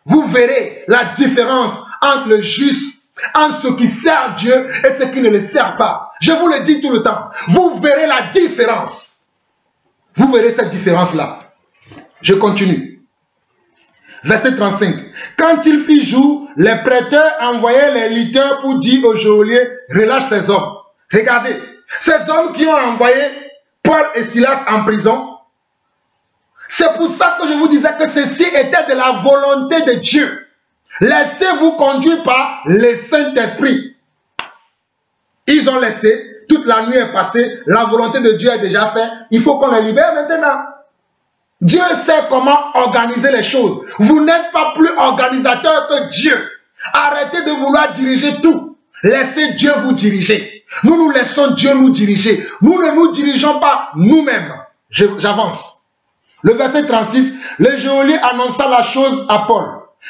Vous verrez la différence entre le juste, entre ce qui sert Dieu et ce qui ne le sert pas. Je vous le dis tout le temps. Vous verrez la différence. Vous verrez cette différence-là. Je continue. Verset 35. Quand il fit jour, les prêteurs envoyaient les lutteurs pour dire au geôlier, relâche ces hommes. Regardez, ces hommes qui ont envoyé Paul et Silas en prison, c'est pour ça que je vous disais que ceci était de la volonté de Dieu. Laissez-vous conduire par le Saint-Esprit. Ils ont laissé, toute la nuit est passée, la volonté de Dieu est déjà faite. Il faut qu'on les libère maintenant. Dieu sait comment organiser les choses. Vous n'êtes pas plus organisateur que Dieu. Arrêtez de vouloir diriger tout. Laissez Dieu vous diriger. Nous laissons Dieu nous diriger. Nous ne nous dirigeons pas nous-mêmes. J'avance. Le verset 36, le geôlier annonça la chose à Paul.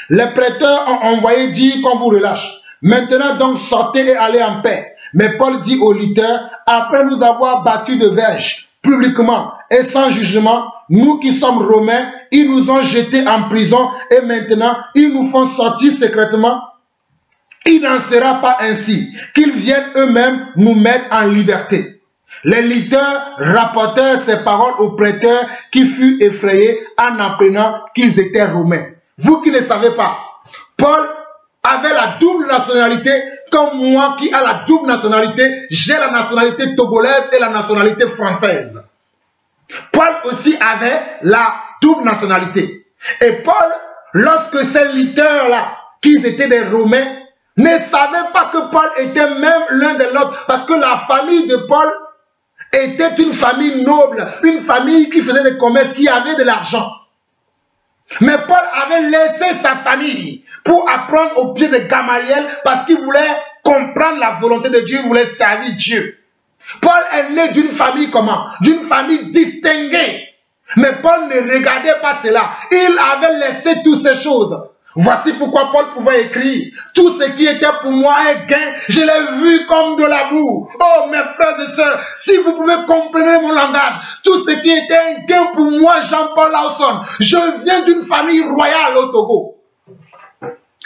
Les prêteurs ont envoyé dire qu'on vous relâche. Maintenant donc sortez et allez en paix. Mais Paul dit aux lutteurs, après nous avoir battus de verge, publiquement et sans jugement, nous qui sommes romains, ils nous ont jetés en prison et maintenant ils nous font sortir secrètement. Il n'en sera pas ainsi, qu'ils viennent eux-mêmes nous mettre en liberté. Les lutteurs rapportèrent ces paroles aux prêteurs qui furent effrayés en apprenant qu'ils étaient romains. Vous qui ne savez pas, Paul avait la double nationalité comme moi qui a la double nationalité. J'ai la nationalité togolaise et la nationalité française. Paul aussi avait la double nationalité. Et Paul, lorsque ces lutteurs-là, qu'ils étaient des Romains, ne savaient pas que Paul était même l'un de l'autre. Parce que la famille de Paul était une famille noble, une famille qui faisait des commerces, qui avait de l'argent. Mais Paul avait laissé sa famille pour apprendre au pied de Gamaliel parce qu'il voulait comprendre la volonté de Dieu, il voulait servir Dieu. Paul est né d'une famille comment? D'une famille distinguée. Mais Paul ne regardait pas cela. Il avait laissé toutes ces choses. Voici pourquoi Paul pouvait écrire. Tout ce qui était pour moi un gain, je l'ai vu comme de la boue. Oh mes frères et sœurs, si vous pouvez comprendre mon langage, tout ce qui était un gain pour moi, Jean-Paul Lawson, je viens d'une famille royale au Togo.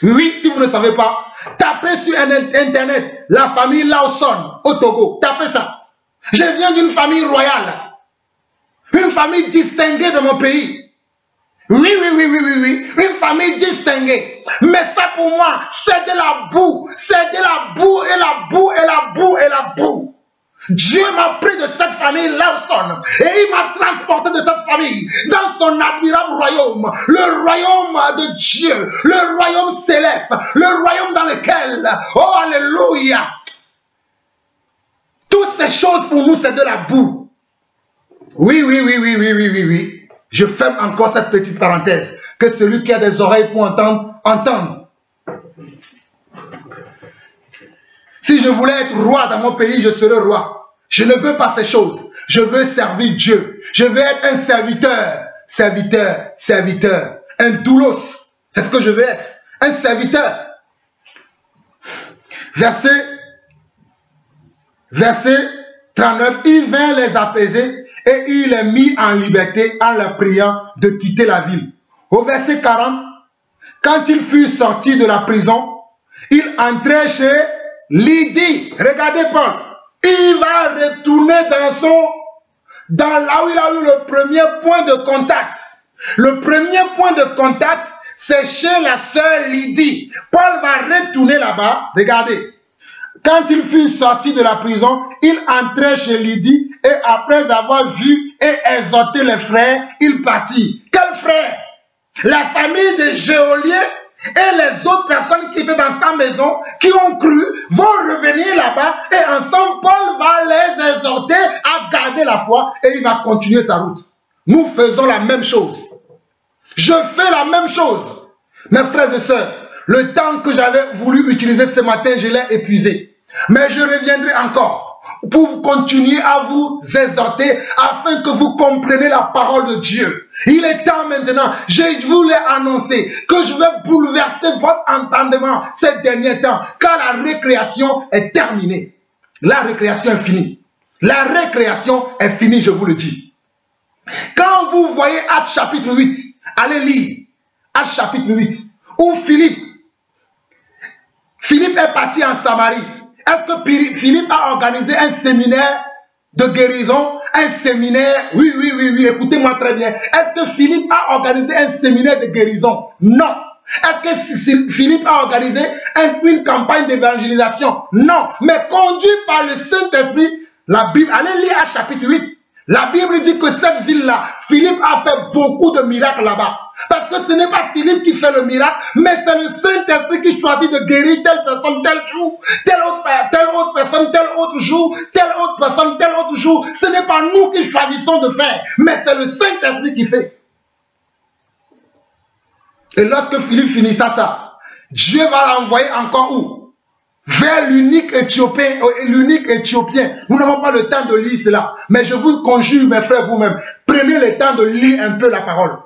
Oui, si vous ne savez pas, tapez sur Internet la famille Lawson au Togo. Tapez ça. Je viens d'une famille royale. Une famille distinguée de mon pays. Oui. Une famille distinguée. Mais ça pour moi, c'est de la boue. C'est de la boue et la boue et la boue et la boue. Dieu m'a pris de cette famille Lawson et il m'a transporté de cette famille dans son admirable royaume, le royaume de Dieu, le royaume céleste, le royaume dans lequel, oh alléluia, toutes ces choses pour nous c'est de la boue. Oui. Je ferme encore cette petite parenthèse, que celui qui a des oreilles pour entendre, entende. Si je voulais être roi dans mon pays, je serais roi. Je ne veux pas ces choses. Je veux servir Dieu. Je veux être un serviteur. Un doulos. C'est ce que je veux être. Un serviteur. Verset 39, il vint les apaiser et il les mit en liberté en leur priant de quitter la ville. Au verset 40, quand il fut sorti de la prison, il entrait chez Lydie. Regardez Paul, il va retourner dans là où il a eu le premier point de contact. Le premier point de contact, c'est chez la sœur Lydie. Paul va retourner là-bas. Regardez. Quand il fut sorti de la prison, il entrait chez Lydie et après avoir vu et exhorté les frères, il partit. Quel frère? La famille de Géolier et les autres personnes qui étaient dans sa maison, qui ont cru, vont revenir là-bas et ensemble, Paul va les exhorter à garder la foi et il va continuer sa route. Nous faisons la même chose. Je fais la même chose. Mes frères et sœurs, le temps que j'avais voulu utiliser ce matin, je l'ai épuisé. Mais je reviendrai encore pour continuer à vous exhorter afin que vous compreniez la parole de Dieu. Il est temps maintenant, je vous l'ai annoncé, que je vais bouleverser votre entendement ces derniers temps, car la récréation est terminée. La récréation est finie. La récréation est finie, je vous le dis. Quand vous voyez Actes chapitre 8, allez lire Actes chapitre 8, où Philippe est parti en Samarie. Est-ce que Philippe a organisé un séminaire de guérison? Un séminaire, oui, écoutez-moi très bien. Est-ce que Philippe a organisé un séminaire de guérison? Non. Est-ce que Philippe a organisé une campagne d'évangélisation? Non. Mais conduit par le Saint-Esprit, la Bible, allez lire à chapitre 8. La Bible dit que cette ville-là, Philippe a fait beaucoup de miracles là-bas. Parce que ce n'est pas Philippe qui fait le miracle, mais c'est le Saint-Esprit qui choisit de guérir telle personne tel jour, telle autre personne tel autre jour, telle autre personne tel autre jour. Ce n'est pas nous qui choisissons de faire, mais c'est le Saint-Esprit qui fait. Et lorsque Philippe finissa ça, Dieu va l'envoyer encore où? Vers l'unique Éthiopien. Nous n'avons pas le temps de lire cela. Mais je vous conjure, mes frères, vous-même, prenez le temps de lire un peu la parole.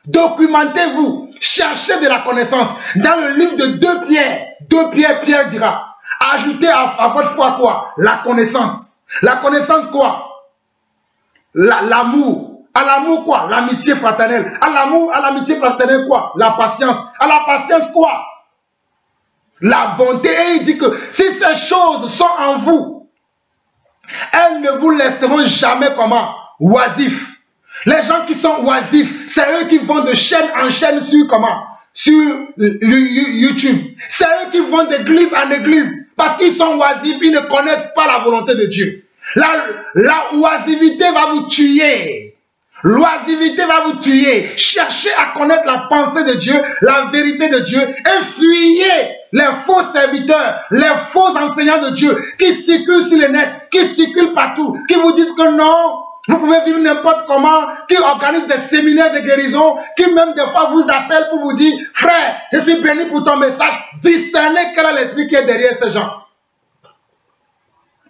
Documentez-vous. Cherchez de la connaissance. Dans le livre de 2 Pierre, Pierre dira, ajoutez à votre foi quoi? La connaissance. La connaissance quoi? L'amour. À l'amour quoi? L'amitié fraternelle. À l'amitié fraternelle quoi? La patience. À la patience quoi? La bonté. Et il dit que si ces choses sont en vous, elles ne vous laisseront jamais comment? Oisifs. Les gens qui sont oisifs, c'est eux qui vont de chaîne en chaîne sur comment? Sur YouTube. C'est eux qui vont d'église en église parce qu'ils sont oisifs, ils ne connaissent pas la volonté de Dieu. La oisivité va vous tuer. L'oisivité va vous tuer. Cherchez à connaître la pensée de Dieu, la vérité de Dieu et fuyez les faux serviteurs, les faux enseignants de Dieu qui circulent sur le net, qui circulent partout, qui vous disent que non, vous pouvez vivre n'importe comment, qui organisent des séminaires de guérison, qui même des fois vous appellent pour vous dire, frère, je suis béni pour ton message. Discernez quel est l'esprit qui est derrière ces gens.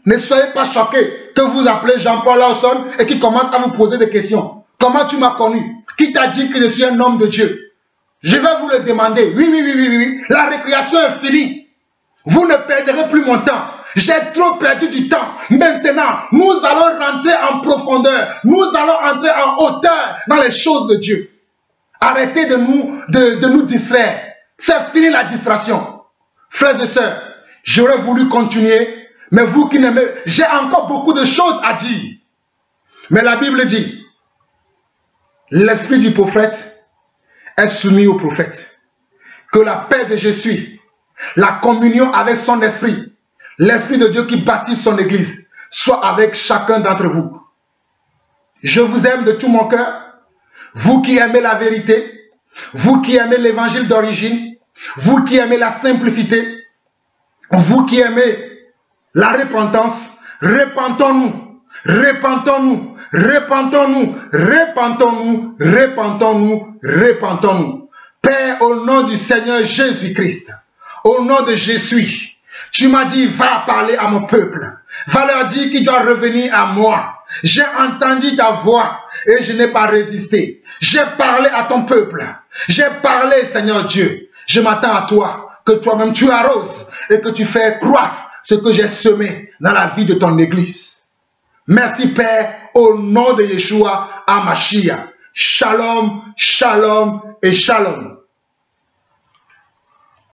Ne soyez pas choqués que vous appelez Jean-Paul Lawson et qui commence à vous poser des questions. Comment tu m'as connu? Qui t'a dit que je suis un homme de Dieu? Je vais vous le demander. Oui. La récréation est finie. Vous ne perdrez plus mon temps. J'ai trop perdu du temps. Maintenant, nous allons rentrer en profondeur. Nous allons entrer en hauteur dans les choses de Dieu. Arrêtez de nous distraire. C'est fini la distraction. Frères et sœurs, j'aurais voulu continuer. Mais vous qui n'aimez, j'ai encore beaucoup de choses à dire. Mais la Bible dit, l'esprit du prophète est soumis au prophète. Que la paix de Jésus, la communion avec son esprit, l'esprit de Dieu qui bâtit son église, soit avec chacun d'entre vous. Je vous aime de tout mon cœur. Vous qui aimez la vérité, vous qui aimez l'évangile d'origine, vous qui aimez la simplicité, vous qui aimez la repentance, repentons-nous, repentons-nous, repentons-nous, repentons-nous, repentons-nous, repentons-nous. Père, au nom du Seigneur Jésus-Christ, au nom de Jésus, tu m'as dit, va parler à mon peuple, va leur dire qu'il doit revenir à moi. J'ai entendu ta voix et je n'ai pas résisté. J'ai parlé à ton peuple, j'ai parlé, Seigneur Dieu. Je m'attends à toi que toi-même tu arroses et que tu fais croître ce que j'ai semé dans la vie de ton Église. Merci Père, au nom de Yeshua HaMashiach. Shalom, shalom et shalom.